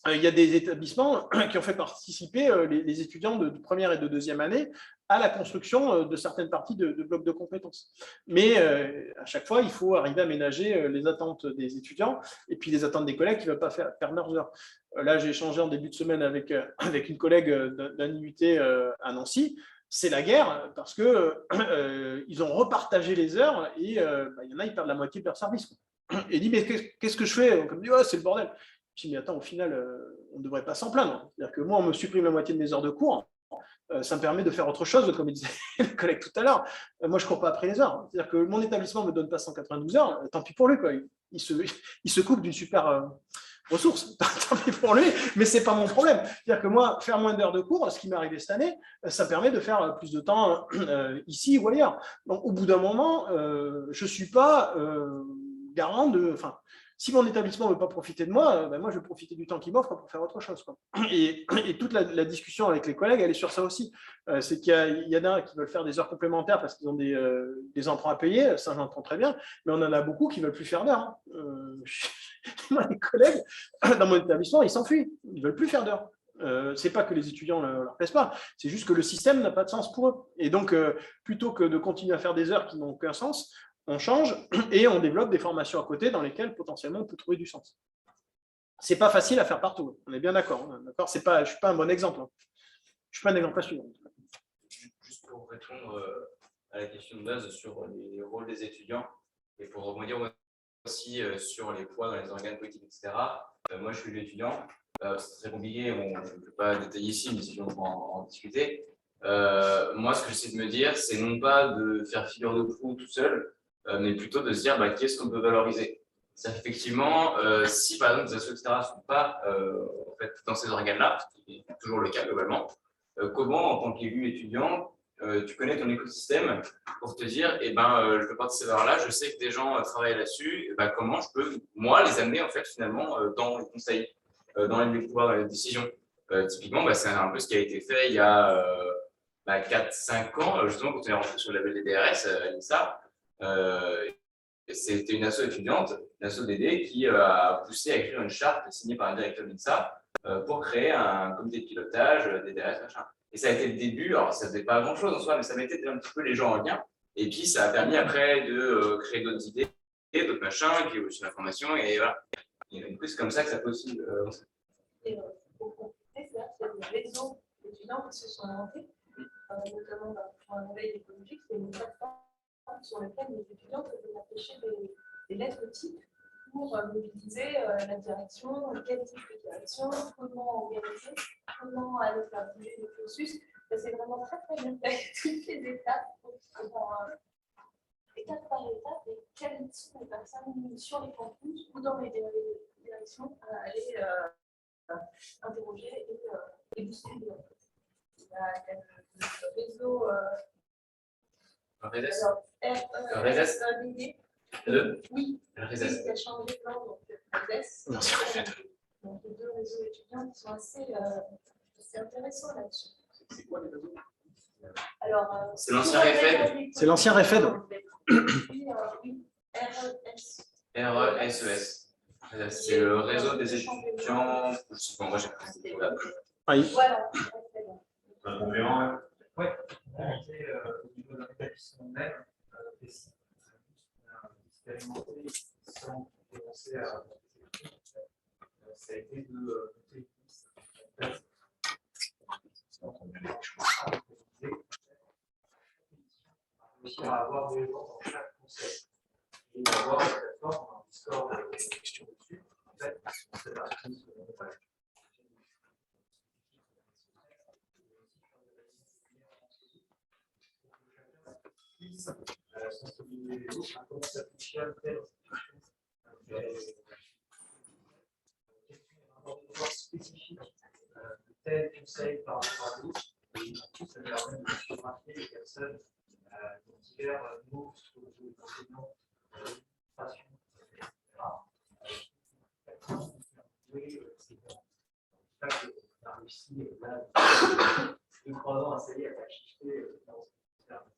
Speaker 1: il y a des établissements qui ont fait participer les étudiants de première et de deuxième année à la construction de certaines parties de blocs de compétences. Mais à chaque fois, il faut arriver à ménager les attentes des étudiants et puis les attentes des collègues qui ne veulent pas faire leurs heures. Là, j'ai échangé en début de semaine avec une collègue d'un IUT à Nancy. C'est la guerre parce qu'ils ont repartagé les heures et il y en a, ils perdent la moitié de leur service. Et il dit, mais qu'est-ce que je fais? Comme dit, oh, c'est le bordel. Je dis, mais attends, au final, on ne devrait pas s'en plaindre. C'est-à-dire que moi, on me supprime la moitié de mes heures de cours. Ça me permet de faire autre chose, comme disait le collègue tout à l'heure. Moi, je ne cours pas après les heures. C'est-à-dire que mon établissement ne me donne pas 192 heures, tant pis pour lui, quoi. Il se coupe d'une super ressource, tant pis pour lui, mais ce n'est pas mon problème. C'est-à-dire que moi, faire moins d'heures de cours, ce qui m'est arrivé cette année, ça permet de faire plus de temps ici ou ailleurs. Donc, au bout d'un moment, je ne suis pas garant de... Enfin, si mon établissement ne veut pas profiter de moi, moi, je vais profiter du temps qu'il m'offre pour faire autre chose, quoi. Et toute la discussion avec les collègues, elle est sur ça aussi. C'est qu'il y en a qui veulent faire des heures complémentaires parce qu'ils ont des emprunts à payer, ça j'entends très bien, mais on en a beaucoup qui ne veulent plus faire d'heures. Moi, les collègues, dans mon établissement, ils s'enfuient, ils ne veulent plus faire d'heures. C'est pas que les étudiants ne leur plaisent pas, c'est juste que le système n'a pas de sens pour eux. Et donc, plutôt que de continuer à faire des heures qui n'ont aucun sens, on change et on développe des formations à côté dans lesquelles potentiellement on peut trouver du sens. C'est pas facile à faire partout, on est bien d'accord. Je ne suis pas un bon exemple. Je ne suis pas un exemple à suivre.
Speaker 5: à la question de base sur les rôles des étudiants et pour rebondir aussi sur les poids dans les organes politiques, etc. Moi, je suis étudiant. C'est très compliqué, on ne peut pas détailler ici, mais si on peut en discuter. Moi, ce que j'essaie de me dire, c'est non pas de faire figure de proue tout seul, mais plutôt de se dire qu'est-ce qu'on peut valoriser. C'est effectivement, si par exemple les assos, etc., ne sont pas en fait, dans ces organes-là, ce qui est toujours le cas globalement, comment, en tant qu'élu étudiant, tu connais ton écosystème pour te dire, je veux participer vers là, je sais que des gens travaillent là-dessus, comment je peux, moi, les amener en fait finalement dans les conseils, dans les pouvoirs, dans les décisions. Typiquement, c'est un peu ce qui a été fait il y a 4-5 ans, justement, quand on est rentré sur le label des DRS à l'INSA. C'était une asso étudiante, une asso DD, qui a poussé à écrire une charte signée par un directeur de l'INSA pour créer un comité de pilotage des DRS, machin. Et ça a été le début, alors ça ne faisait pas grand-chose en soi, mais ça mettait un petit peu les gens en lien. Et puis, ça a permis après de créer d'autres idées, d'autres machins, et puis aussi l'information, et voilà. Et du coup, c'est comme ça que ça peut aussi.
Speaker 6: Pour compléter, c'est qu'il y a des réseaux d'étudiants qui se sont inventés, notamment pour un réveil écologique, c'est une plateforme sur laquelle les étudiants peuvent afficher des lettres types pour mobiliser la direction, quel type de direction, comment organiser, comment aller faire bouger le cursus. C'est vraiment très très bien fait, toutes les étapes, étape par étape, et quelles sont les personnes sur les campus ou dans les directions à aller interroger et bousculer. Il y a le réseau RESES. Oui, qui a changé de nom, donc RESES. Donc les deux réseaux étudiants qui sont assez intéressants là-dessus.
Speaker 4: C'est quoi les réseaux?
Speaker 6: Alors,
Speaker 5: c'est l'ancien REFED.
Speaker 1: C'est l'ancien REFED.
Speaker 6: Oui, RES.
Speaker 5: RESES. C'est le réseau des étudiants. Je sais pas, moi j'ai pris cette là.
Speaker 6: Voilà.
Speaker 2: Un complément,
Speaker 4: Oui, au niveau d'un établissement même, expérimenté sans commencer à. Ça a été de monter une liste réussir à avoir des gens dans chaque concept et d'avoir une plateforme, un Discord, des questions dessus. En fait, c'est l'artiste sensibiliser les autres à comment ça fonctionne, telle institution, question spécifique de tel conseil par rapport à l'autre, et du coup, ça permet de photographier les personnes dans divers mots sur les enseignants, l'administration, etc. C'est ça qu'on a réussi là, 2-3 ans à essayer à chiffrer dans ce terme.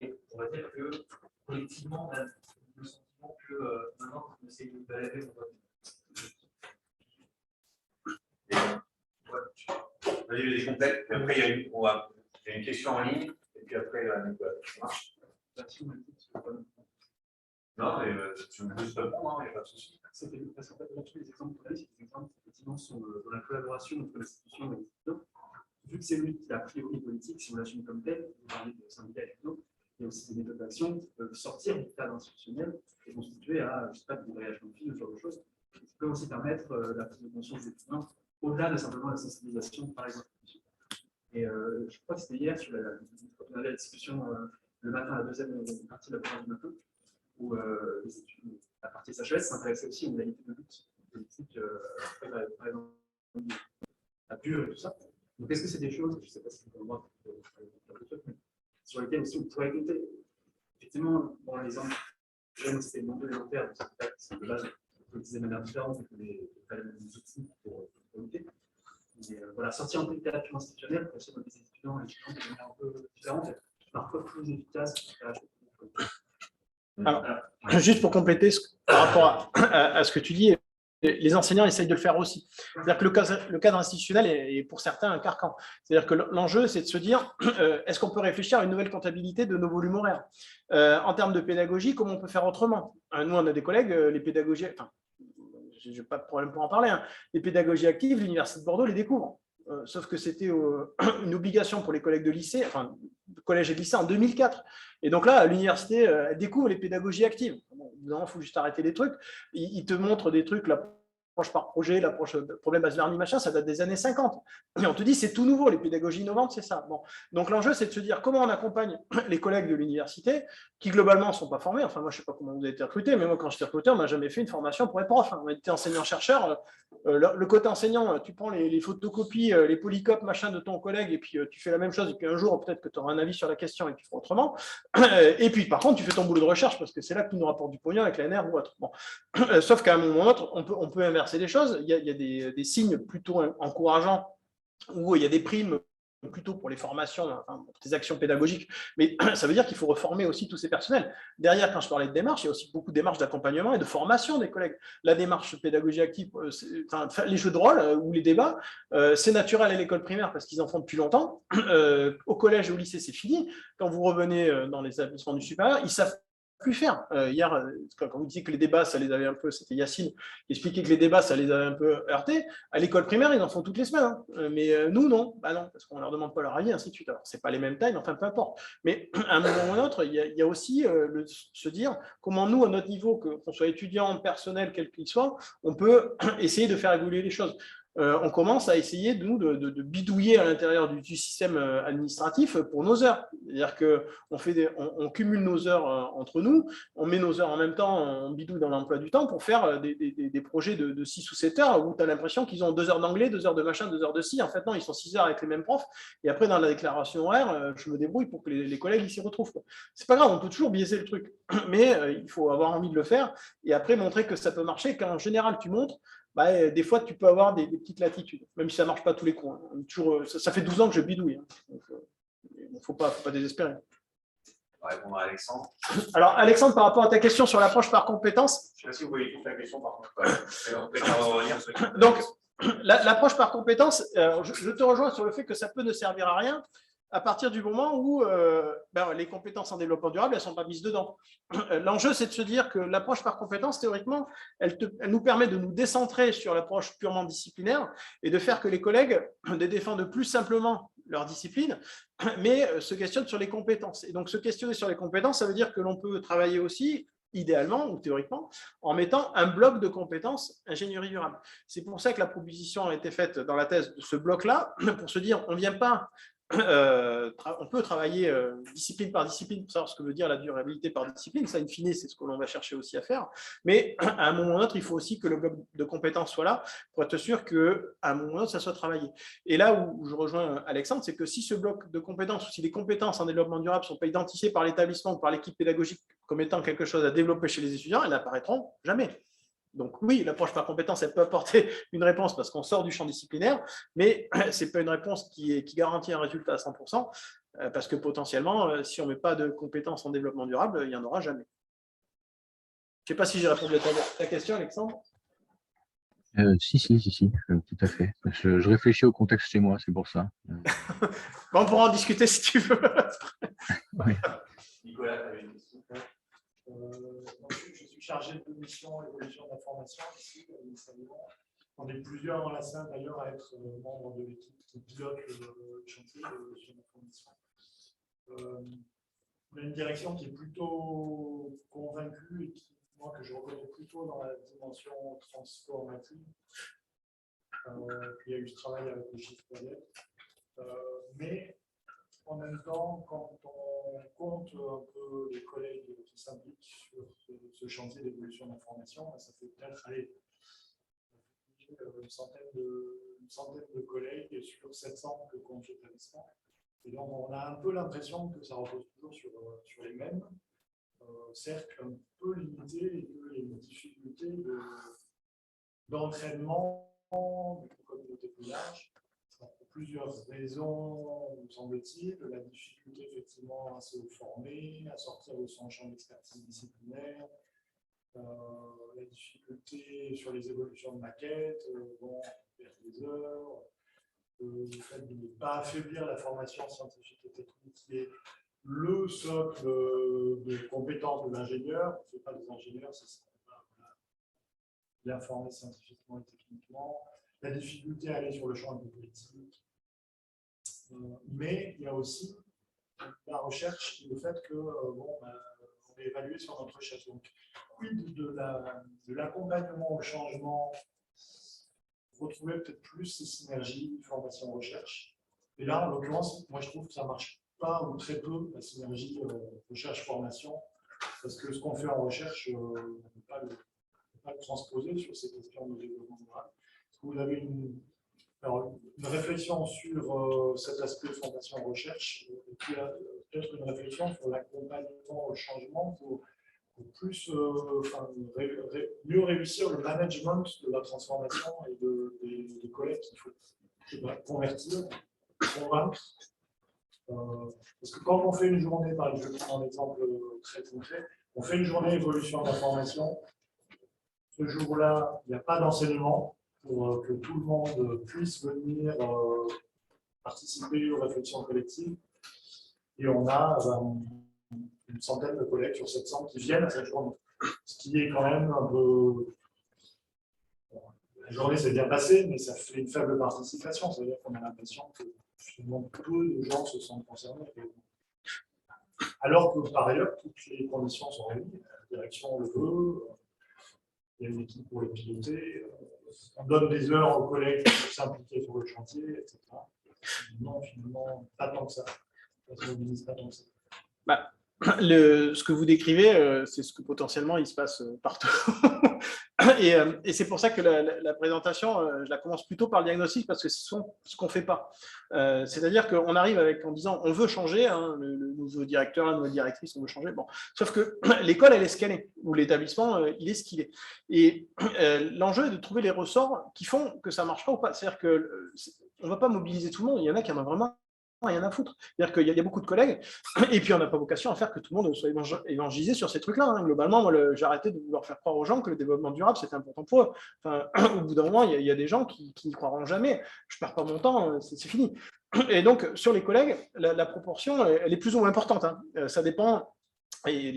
Speaker 4: Et on va dire que collectivement, on a le sentiment que maintenant, on essaie de balader dans votre
Speaker 2: vas-y, complète. Et après, il y a une question en ligne. Et puis après, Nicolas. Ça marche? Non, mais tu me poses pas le point, il n'y a pas de souci.
Speaker 4: C'était parce qu'en fait, tous les exemples qu'on a, c'est des exemples qui effectivement sont dans la collaboration entre l'institution et les étudiants. Vu que c'est lui qui a a priori politique, si on l'assume comme tel, vous parlez de syndicats étudiants, il y a aussi des méthodes d'action qui peuvent sortir du cadre institutionnel et constituer à, je sais pas, des voyages conflits, ce genre de choses, qui peut aussi permettre la prise de conscience des étudiants, au-delà de simplement la sensibilisation par les institutions. Et je crois que c'était hier, quand on avait la discussion le matin, la deuxième partie de la première du matin, où la partie SHS s'intéressait aussi aux modalités de lutte politique, par exemple, la pure et tout ça. Donc, est-ce que c'est des choses, je ne sais pas si c'est pour moi, sur lesquelles aussi on pourrait écouter? Effectivement, bon, les jeunes, c'était non élémentaire, donc c'est de base, on peut utiliser de manière différente que les outils pour lutter. Mais voilà, sortir un peu de littérature institutionnelle, pour essayer de des étudiants et étudiantes de manière un peu différente, parfois plus efficace.
Speaker 1: Alors, juste pour compléter par rapport à ce que tu dis, les enseignants essayent de le faire aussi. C'est-à-dire que le cadre institutionnel est pour certains un carcan. C'est-à-dire que l'enjeu, c'est de se dire, est-ce qu'on peut réfléchir à une nouvelle comptabilité de nos volumes horaires? En termes de pédagogie, comment on peut faire autrement? Nous, on a des collègues, les pédagogies, enfin, je n'ai pas de problème pour en parler, hein, les pédagogies actives, l'Université de Bordeaux les découvre. sauf que c'était une obligation pour les collègues de lycée, enfin, de collège et de lycée en 2004. Et donc là, à l'université, elle découvre les pédagogies actives. Bon, il faut juste arrêter les trucs. Ils te montrent des trucs, l'approche par projet, l'approche problème base learning, machin, ça date des années 50. Et on te dit, c'est tout nouveau, les pédagogies innovantes, c'est ça. Bon. Donc l'enjeu, c'est de se dire comment on accompagne les collègues de l'université qui, globalement, ne sont pas formés. Enfin, moi, je ne sais pas comment vous avez été recruté, mais moi, quand j'étais recruté, on n'a jamais fait une formation pour être prof. On a été enseignant-chercheur. Le côté enseignant, tu prends les photocopies, les polycopes, machin de ton collègue, et puis tu fais la même chose, et puis un jour, peut-être que tu auras un avis sur la question et que tu feras autrement. Et puis, par contre, tu fais ton boulot de recherche, parce que c'est là que tu nous rapportes du pognon avec l'ANR ou autre. Bon. Sauf qu'à un moment ou autre, on peut inverser les choses. Il y a des signes plutôt encourageants, où il y a des primes plutôt pour les formations, enfin, pour tes actions pédagogiques, mais ça veut dire qu'il faut reformer aussi tous ces personnels. Derrière, quand je parlais de démarches, il y a aussi beaucoup de démarches d'accompagnement et de formation des collègues. La démarche pédagogie active, enfin, les jeux de rôle ou les débats, c'est naturel à l'école primaire parce qu'ils en font depuis longtemps. Au collège et au lycée, c'est fini. Quand vous revenez dans les établissements du supérieur, ils savent plus faire. Hier, quand vous disiez que les débats, ça les avait un peu, c'était Yacine qui expliquait que les débats, ça les avait un peu heurtés. À l'école primaire, ils en font toutes les semaines. Hein. Mais nous, non. Bah non, parce qu'on ne leur demande pas leur avis, ainsi de suite. Alors, ce n'est pas les mêmes tailles, mais enfin, peu importe. Mais à un moment ou à un autre, il y a aussi se dire comment nous, à notre niveau, qu'on soit étudiant, personnel, quel qu'il soit, on peut essayer de faire évoluer les choses. On commence à essayer de bidouiller à l'intérieur du système administratif pour nos heures. C'est-à-dire qu'on cumule nos heures entre nous, on met nos heures en même temps, on bidouille dans l'emploi du temps pour faire des projets de 6 ou 7 heures où tu as l'impression qu'ils ont 2 heures d'anglais, 2 heures de machin, 2 heures de ci. En fait, non, ils sont 6 heures avec les mêmes profs. Et après, dans la déclaration horaire, je me débrouille pour que les collègues ils s'y retrouvent. C'est pas grave, on peut toujours biaiser le truc. Mais il faut avoir envie de le faire et après montrer que ça peut marcher. Qu'en général, tu montres, bah, des fois, tu peux avoir des petites latitudes, même si ça ne marche pas à tous les coups. Hein. Toujours, ça fait 12 ans que je bidouille. Hein. Donc, il ne faut pas désespérer.
Speaker 2: On va répondre à Alexandre.
Speaker 1: Alors, Alexandre, par rapport à ta question sur l'approche par compétence.
Speaker 2: Je ne sais pas si vous voyez toute la question, par contre.
Speaker 1: Donc, l'approche par compétence, je te rejoins sur le fait que ça peut ne servir à rien à partir du moment où les compétences en développement durable, elles ne sont pas mises dedans. L'enjeu, c'est de se dire que l'approche par compétence, théoriquement, elle nous permet de nous décentrer sur l'approche purement disciplinaire et de faire que les collègues défendent plus simplement leur discipline, mais se questionnent sur les compétences. Et donc, se questionner sur les compétences, ça veut dire que l'on peut travailler aussi, idéalement ou théoriquement, en mettant un bloc de compétences ingénierie durable. C'est pour ça que la proposition a été faite dans la thèse de ce bloc-là, pour se dire, on ne vient pas on peut travailler discipline par discipline pour savoir ce que veut dire la durabilité par discipline. Ça, in fine, c'est ce que l'on va chercher aussi à faire. Mais à un moment ou à un autre, il faut aussi que le bloc de compétences soit là pour être sûr qu'à un moment ou à un autre, ça soit travaillé. Et là où je rejoins Alexandre, c'est que si ce bloc de compétences ou si les compétences en développement durable ne sont pas identifiées par l'établissement ou par l'équipe pédagogique comme étant quelque chose à développer chez les étudiants, elles n'apparaîtront jamais. Donc oui, l'approche par compétence, elle peut apporter une réponse parce qu'on sort du champ disciplinaire, mais ce n'est pas une réponse qui garantit un résultat à 100%, parce que potentiellement, si on ne met pas de compétences en développement durable, il n'y en aura jamais. Je ne sais pas si j'ai répondu à ta question, Alexandre.
Speaker 7: Si, tout à fait. Je réfléchis au contexte chez moi, c'est pour ça.
Speaker 1: On pourra en discuter si tu veux.
Speaker 7: Oui.
Speaker 2: Nicolas, tu avais une question.
Speaker 8: Je suis chargé de mission évolution de la formation ici. On est plusieurs dans la salle d'ailleurs à être membres de l'équipe qui pilote le chantier d'évolution de la formation. On a une direction qui est plutôt convaincue et que je reconnais plutôt dans la dimension transformative. Il y a eu ce travail avec les chiffres mais en même temps, quand on compte un peu les collègues qui s'impliquent sur ce chantier d'évolution de l'information, ça fait peut-être une centaine de collègues sur 700 que compte l'établissement. Et donc, on a un peu l'impression que ça repose toujours sur les mêmes cercles un peu limités et que les difficultés d'entraînement de communautés plus larges. Pour plusieurs raisons, me semble-t-il, la difficulté effectivement à se former, à sortir de son champ d'expertise disciplinaire, la difficulté sur les évolutions de maquettes, perdre des heures, le fait de ne pas affaiblir la formation scientifique et technique qui est le socle de compétences de l'ingénieur. On ne fait pas des ingénieurs, c'est ça, bien formés scientifiquement et techniquement. la difficulté à aller sur le champ un peu politique. Mais il y a aussi la recherche et le fait que on est évalué sur notre recherche. Donc, quid de l'accompagnement au changement, retrouver peut-être plus ces synergies formation-recherche. Et là, en l'occurrence, moi je trouve que ça ne marche pas ou très peu, la synergie recherche-formation, parce que ce qu'on fait en recherche, on ne peut pas le transposer sur ces questions de développement durable. Est-ce que vous avez une réflexion sur cet aspect formation-recherche, et puis peut-être une réflexion sur l'accompagnement au changement pour plus, mieux réussir le management de la transformation et des collègues qu'il faut convertir, convaincre. Parce que quand on fait une journée, par exemple, je prends un exemple très concret, on fait une journée évolution de la formation, ce jour-là, il n'y a pas d'enseignement pour que tout le monde puisse venir participer aux réflexions collectives. Et on a une centaine de collègues sur 700 qui viennent à cette journée. Ce qui est quand même un peu... La journée s'est bien passée, mais ça fait une faible participation. Ça veut dire qu'on a l'impression que finalement peu de gens se sentent concernés. Alors que par ailleurs, toutes les conditions sont réunies. La direction le veut, il y a une équipe pour le piloter, on donne des heures aux collègues pour s'impliquer sur le chantier, etc. Non, finalement, pas tant que ça. Ça ne se mobilise pas tant que ça.
Speaker 1: Bah, ce que vous décrivez, c'est ce que potentiellement il se passe partout. Et c'est pour ça que la présentation, je la commence plutôt par le diagnostic, parce que c'est ce qu'on ne fait pas. C'est-à-dire qu'on arrive en disant on veut changer, hein, le nouveau directeur, la nouvelle directrice, on veut changer. Bon. Sauf que l'école, elle est ce qu'elle est, ou l'établissement, il est ce qu'il est. Et l'enjeu est de trouver les ressorts qui font que ça ne marche pas ou pas. C'est-à-dire qu'on ne va pas mobiliser tout le monde, il y en a qui en ont vraiment rien à foutre. C'est-à-dire qu'il y a beaucoup de collègues, et puis on n'a pas vocation à faire que tout le monde soit évangélisé sur ces trucs-là. Hein. Globalement, moi, j'ai arrêté de vouloir faire croire aux gens que le développement durable, c'était important pour eux. Enfin, au bout d'un moment, il y a des gens qui n'y croiront jamais. Je ne perds pas mon temps, c'est fini. Et donc, sur les collègues, la proportion, elle est plus ou moins importante. Hein. Ça dépend. Et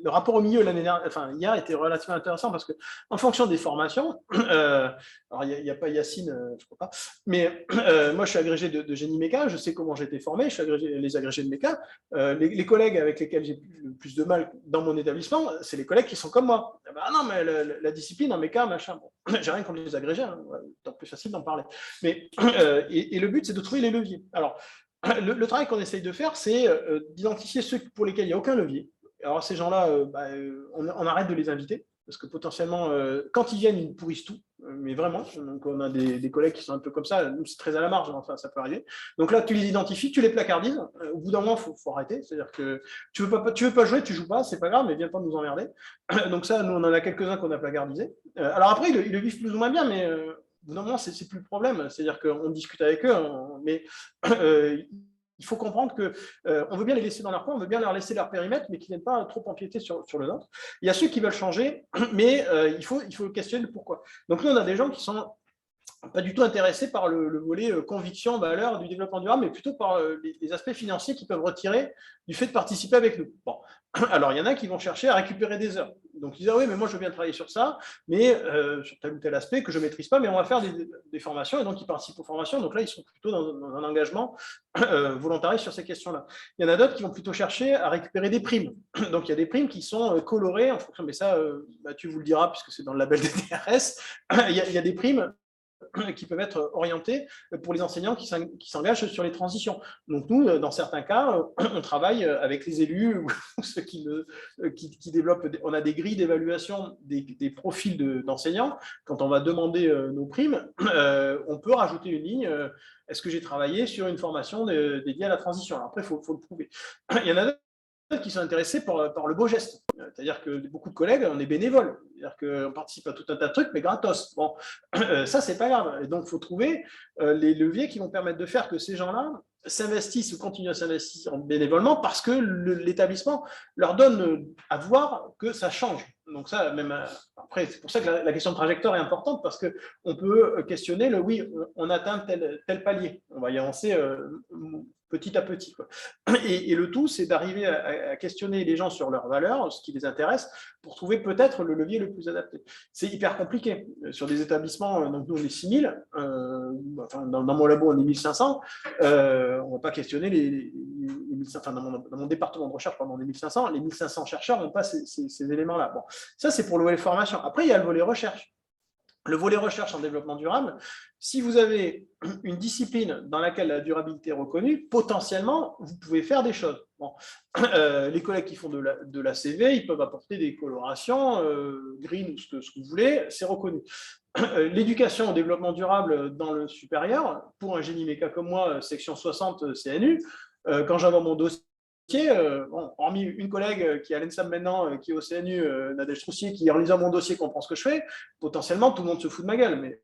Speaker 1: le rapport au milieu l'année dernière, enfin hier, était relativement intéressant parce que en fonction des formations, alors il n'y a pas Yacine, je crois pas, mais moi je suis agrégé de génie méca, je sais comment j'ai été formé, je suis les agrégés de méca. Les collègues avec lesquels j'ai le plus de mal dans mon établissement, c'est les collègues qui sont comme moi. Ben non, mais la discipline en méca, machin, bon, j'ai rien contre les agrégés, hein, c'est plus facile d'en parler. Mais et le but c'est de trouver les leviers. Alors le travail qu'on essaye de faire, c'est d'identifier ceux pour lesquels il n'y a aucun levier. Alors ces gens-là, on arrête de les inviter, parce que potentiellement, quand ils viennent, ils pourrissent tout, mais vraiment. Donc on a des collègues qui sont un peu comme ça, nous c'est très à la marge, enfin ça peut arriver. Donc là, tu les identifies, tu les placardises, au bout d'un moment, il faut arrêter, c'est-à-dire que tu veux pas jouer, tu joues pas, c'est pas grave, mais viens pas nous emmerder. Donc ça, nous on en a quelques-uns qu'on a placardisés. Alors après, ils le vivent plus ou moins bien, mais... au bout d'un moment, c'est plus le problème. C'est-à-dire qu'on discute avec eux, mais il faut comprendre qu'on veut bien les laisser dans leur coin, on veut bien leur laisser leur périmètre, mais qu'ils n'aient pas trop empiéter sur le nôtre. Il y a ceux qui veulent changer, mais il faut questionner le pourquoi. Donc nous, on a des gens qui sont pas du tout intéressés par le volet conviction, valeur du développement durable, mais plutôt par les aspects financiers qu'ils peuvent retirer du fait de participer avec nous. Bon. Alors, il y en a qui vont chercher à récupérer des heures. Donc, ils disent, ah oui, mais moi, je veux bien travailler sur ça, mais sur tel ou tel aspect que je ne maîtrise pas, mais on va faire des formations, et donc ils participent aux formations. Donc là, ils sont plutôt dans un engagement volontariste sur ces questions-là. Il y en a d'autres qui vont plutôt chercher à récupérer des primes. Donc, il y a des primes qui sont colorées en fonction, mais ça, Mathieu vous le dira, puisque c'est dans le label des DRS, il y a des primes qui peuvent être orientés pour les enseignants qui s'engagent sur les transitions. Donc nous, dans certains cas, on travaille avec les élus ou ceux qui développent, on a des grilles d'évaluation des profils d'enseignants. Quand on va demander nos primes, on peut rajouter une ligne, est-ce que j'ai travaillé sur une formation dédiée à la transition? Alors après, il faut le prouver. Il y en a qui sont intéressés par le beau geste. C'est-à-dire que beaucoup de collègues, on est bénévoles. C'est-à-dire qu'on participe à tout un tas de trucs, mais gratos. Bon, ça, c'est pas grave. Et donc, il faut trouver les leviers qui vont permettre de faire que ces gens-là s'investissent ou continuent à s'investir bénévolement parce que l'établissement leur donne à voir que ça change. Donc ça, même après, c'est pour ça que la question de trajectoire est importante parce qu'on peut questionner oui, on atteint tel palier. On va y avancer petit à petit, quoi. Et le tout, c'est d'arriver à questionner les gens sur leurs valeurs, ce qui les intéresse, pour trouver peut-être le levier le plus adapté. C'est hyper compliqué. Sur des établissements, donc nous on est 6000, enfin, dans mon labo on est 1500, on ne va pas questionner les 1500, enfin, dans mon département de recherche, pardon, on est 1500, les 1500 chercheurs n'ont pas ces éléments-là. Bon, ça c'est pour le volet formation. Après, il y a le volet recherche. Le volet recherche en développement durable, si vous avez une discipline dans laquelle la durabilité est reconnue, potentiellement, vous pouvez faire des choses. Bon. Les collègues qui font de la CV, ils peuvent apporter des colorations, green ou ce que vous voulez, c'est reconnu. L'éducation au développement durable dans le supérieur, pour un génie méca comme moi, section 60 CNU, quand j'avais mon dossier, bon, hormis une collègue qui est à l'ENSAM maintenant, qui est au CNU, Nadège Troussier, qui en lisant mon dossier comprend ce que je fais, potentiellement tout le monde se fout de ma gueule, mais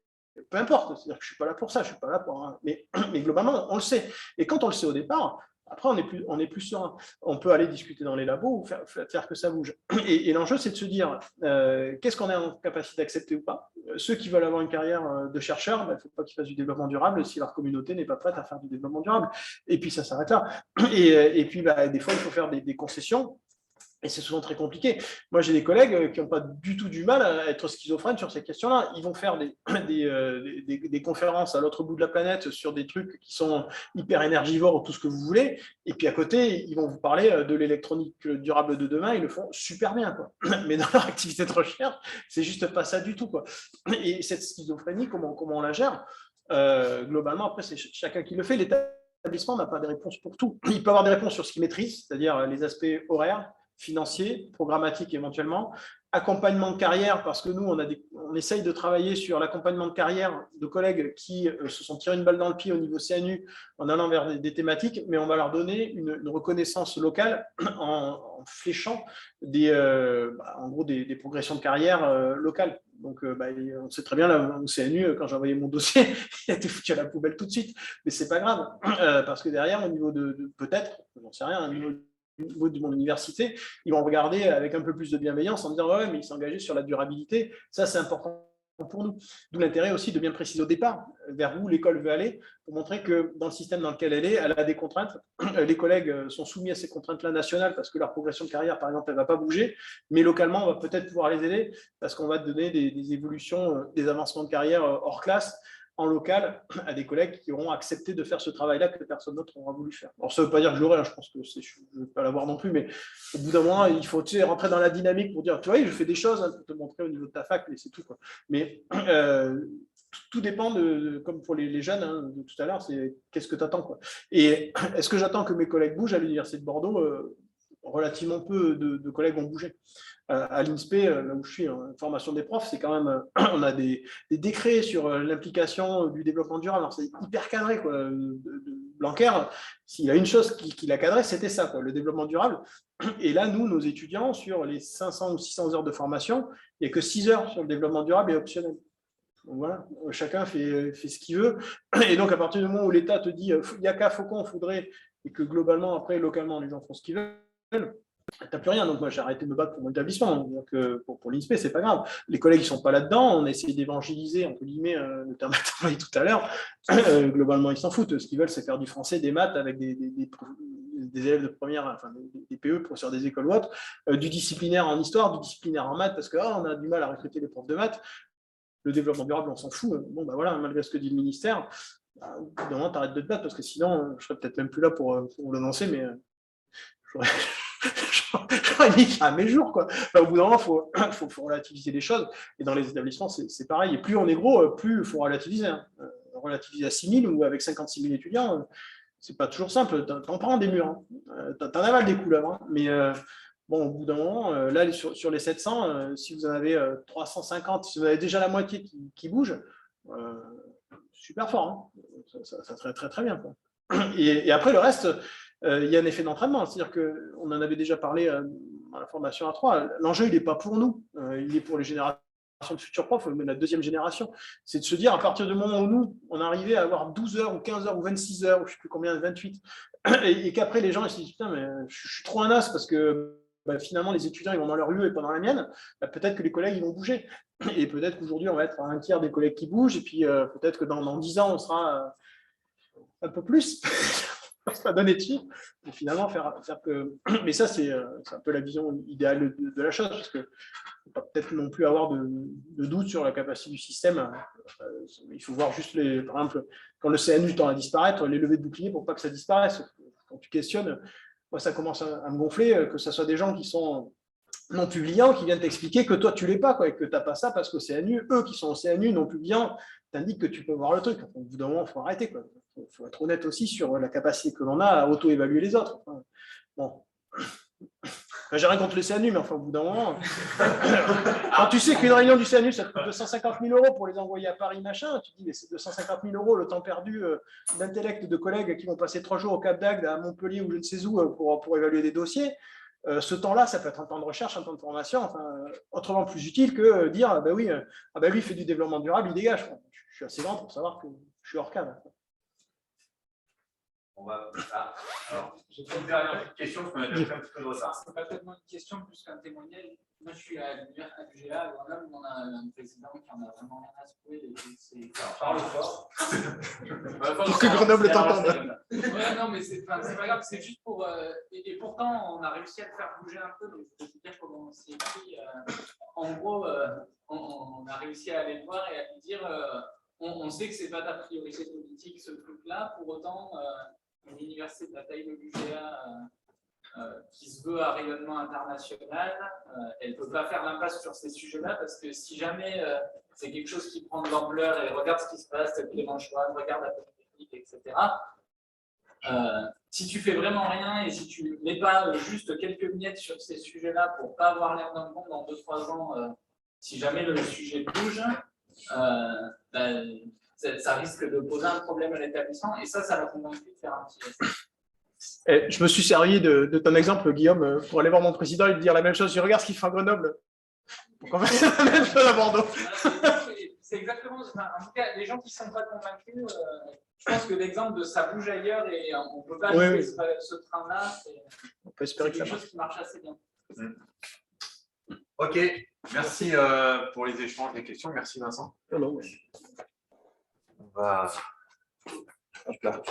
Speaker 1: peu importe, c'est-à-dire que je ne suis pas là pour ça, je ne suis pas là pour... Mais globalement, on le sait. Et quand on le sait au départ, après, on est plus serein. On peut aller discuter dans les labos ou faire que ça bouge. Et l'enjeu, c'est de se dire, qu'est-ce qu'on est en capacité d'accepter ou pas. Ceux qui veulent avoir une carrière de chercheur, il ne faut pas qu'ils fassent du développement durable si leur communauté n'est pas prête à faire du développement durable. Et puis, ça s'arrête là. Et puis, des fois, il faut faire des concessions. Et c'est souvent très compliqué. Moi, j'ai des collègues qui n'ont pas du tout du mal à être schizophrènes sur ces questions-là. Ils vont faire des conférences à l'autre bout de la planète sur des trucs qui sont hyper énergivores ou tout ce que vous voulez. Et puis à côté, ils vont vous parler de l'électronique durable de demain. Ils le font super bien, quoi. Mais dans leur activité de recherche, c'est juste pas ça du tout, quoi. Et cette schizophrénie, comment on la gère globalement, après, c'est chacun qui le fait. L'établissement n'a pas de réponse pour tout. Il peut avoir des réponses sur ce qu'il maîtrise, c'est-à-dire les aspects horaires, financier, programmatique éventuellement, accompagnement de carrière, parce que nous, on essaye de travailler sur l'accompagnement de carrière de collègues qui se sont tirés une balle dans le pied au niveau CNU en allant vers des thématiques, mais on va leur donner une reconnaissance locale en fléchant en gros des progressions de carrière locales. Donc, on sait très bien, là, au CNU, quand j'ai envoyé mon dossier, il a été foutu à la poubelle tout de suite. Mais ce n'est pas grave, parce que derrière, au niveau de peut-être, j'en sais rien, au niveau de mon université, ils vont regarder avec un peu plus de bienveillance en disant ouais, mais il s'est engagé sur la durabilité. Ça, c'est important pour nous. D'où l'intérêt aussi de bien préciser au départ vers où l'école veut aller pour montrer que dans le système dans lequel elle a des contraintes. Les collègues sont soumis à ces contraintes-là nationales parce que leur progression de carrière, par exemple, elle ne va pas bouger. Mais localement, on va peut-être pouvoir les aider parce qu'on va donner des évolutions, des avancements de carrière hors classe en local à des collègues qui auront accepté de faire ce travail-là que personne d'autre n'aura voulu faire. Alors, ça ne veut pas dire que je l'aurai, je pense que je ne vais pas l'avoir non plus, mais au bout d'un moment, il faut rentrer dans la dynamique pour dire, tu vois, je fais des choses pour te montrer au niveau de ta fac, mais c'est tout, quoi. Mais tout dépend comme pour les jeunes de tout à l'heure, c'est qu'est-ce que tu attends, quoi. Et est-ce que j'attends que mes collègues bougent à l'Université de Bordeaux? Relativement peu de collègues ont bougé. À l'INSPE, là où je suis, en formation des profs, c'est quand même, on a des décrets sur l'implication du développement durable. Alors, c'est hyper cadré, quoi. Blanquer, s'il y a une chose qu'il a cadré, c'était ça, quoi, le développement durable. Et là, nous, nos étudiants, sur les 500 ou 600 heures de formation, il n'y a que 6 heures sur le développement durable et optionnel. Donc voilà, chacun fait ce qu'il veut. Et donc, à partir du moment où l'État te dit il n'y a qu'à Faucon, il faudrait, et que globalement, après, localement, les gens font ce qu'ils veulent, t'as plus rien. Donc moi j'ai arrêté de me battre pour mon établissement. Donc pour l'INSPE, c'est pas grave. Les collègues ne sont pas là-dedans. On essaie d'évangéliser, entre guillemets, le terme que tu as envoyé tout à l'heure. Globalement, ils s'en foutent. Ce qu'ils veulent, c'est faire du français, des maths avec des élèves de première, enfin des PE, professeurs des écoles ou autres, du disciplinaire en histoire, du disciplinaire en maths, parce qu'on a du mal à recruter les profs de maths. Le développement durable, on s'en fout. Bon, ben voilà, malgré ce que dit le ministère, au bout d'un moment, t'arrêtes de te battre, parce que sinon, je serais peut-être même plus là pour l'annoncer, mais j'aurais mis à mes jours, quoi. Enfin, au bout d'un moment, il faut relativiser les choses. Et dans les établissements, c'est pareil. Et plus on est gros, plus il faut relativiser. Relativiser à 6 000 ou avec 56 000 étudiants, c'est pas toujours simple. T'en prends des murs. T'en avales des couleuvres. Hein. Mais bon, au bout d'un moment, là, sur les 700, si vous en avez 350, si vous avez déjà la moitié qui bouge, super fort. Hein. Ça serait très, très bien, quoi. Et après, le reste, il y a un effet d'entraînement. C'est-à-dire qu'on en avait déjà parlé à la formation A3. L'enjeu, il n'est pas pour nous. Il est pour les générations de futurs profs, mais la deuxième génération. C'est de se dire, à partir du moment où nous, on arrivait à avoir 12 heures ou 15 heures ou 26 heures, ou je ne sais plus combien, 28, et qu'après, les gens ils se disent, putain, mais je suis trop un as parce que finalement, les étudiants, ils vont dans leur lieu et pas dans la mienne. Peut-être que les collègues, ils vont bouger. Et peut-être qu'aujourd'hui, on va être à un tiers des collègues qui bougent. Et puis, peut-être que dans 10 ans, on sera un peu plus. pas donner de chiffres, mais finalement faire que. Mais ça, c'est un peu la vision idéale de la chose, parce que faut pas peut-être non plus avoir de doute sur la capacité du système. Il faut voir juste par exemple, quand le CNU tend à disparaître, les levées de boucliers pour pas que ça disparaisse. Quand tu questionnes, moi ça commence à me gonfler, que ce soit des gens qui sont non publiants qui viennent t'expliquer que toi tu l'es pas, quoi, et que tu n'as pas ça parce qu'au CNU, eux qui sont au CNU non publiants, t'indiquent que tu peux voir le truc. Au bout d'un moment, il faut arrêter. Il faut être honnête aussi sur la capacité que l'on a à auto-évaluer les autres. Enfin, bon. J'ai rien contre le CNU, mais enfin, au bout d'un moment. Quand tu sais qu'une réunion du CNU, ça coûte 250 000 € pour les envoyer à Paris, machin, tu te dis, mais c'est 250 000 €, le temps perdu d'intellect de collègues qui vont passer 3 jours au Cap d'Agde, à Montpellier ou je ne sais où pour évaluer des dossiers. Ce temps-là, ça peut être un temps de recherche, un temps de formation, enfin, autrement plus utile que dire, ah ben oui, lui, il fait du développement durable, il dégage. Je suis assez grand pour savoir que je suis hors cadre.
Speaker 5: On va. Alors, j'ai une dernière question, parce qu'on a déjà fait un petit peu de retard.
Speaker 4: C'est pas tellement une question plus qu'un témoignage. Moi, je suis à l'UGA, à Grenoble, on a un président qui en a vraiment rien à se trouver.
Speaker 5: Parle fort.
Speaker 1: Pour que Grenoble t'entende.
Speaker 4: Ouais, non, mais c'est pas grave, c'est juste pour. Et pourtant, on a réussi à le faire bouger un peu. Donc, je peux vous dire comment on s'est écrit. En gros, on a réussi à aller le voir et à lui dire on sait que c'est pas ta priorité politique, ce truc-là. Pour autant, une université de la taille de l'UGA qui se veut à rayonnement international, elle ne peut pas faire l'impasse sur ces sujets-là parce que si jamais c'est quelque chose qui prend de l'ampleur et regarde ce qui se passe, Clément Schwann, regarde la politique, etc. Si tu fais vraiment rien et si tu ne mets pas juste quelques miettes sur ces sujets-là pour ne pas avoir l'air d'un monde dans 2-3 ans, si jamais le sujet bouge, ça risque de poser un problème à l'établissement et ça l'a convaincu de faire un petit geste.
Speaker 1: Je me suis servi de ton exemple, Guillaume, pour aller voir mon président et lui dire la même chose. Je regarde ce qu'il fait à Grenoble. Pourquoi faire la même chose à Bordeaux?
Speaker 4: C'est exactement ça. En tout cas, les gens qui ne sont pas convaincus, je pense que l'exemple de ça bouge ailleurs et on ne peut pas jouer ce train-là.
Speaker 1: On peut espérer que ça
Speaker 4: marche. C'est quelque chose qui marche assez bien.
Speaker 2: Ok, merci pour les échanges, les questions. Merci Vincent.
Speaker 1: Non,
Speaker 2: On va. Hop là.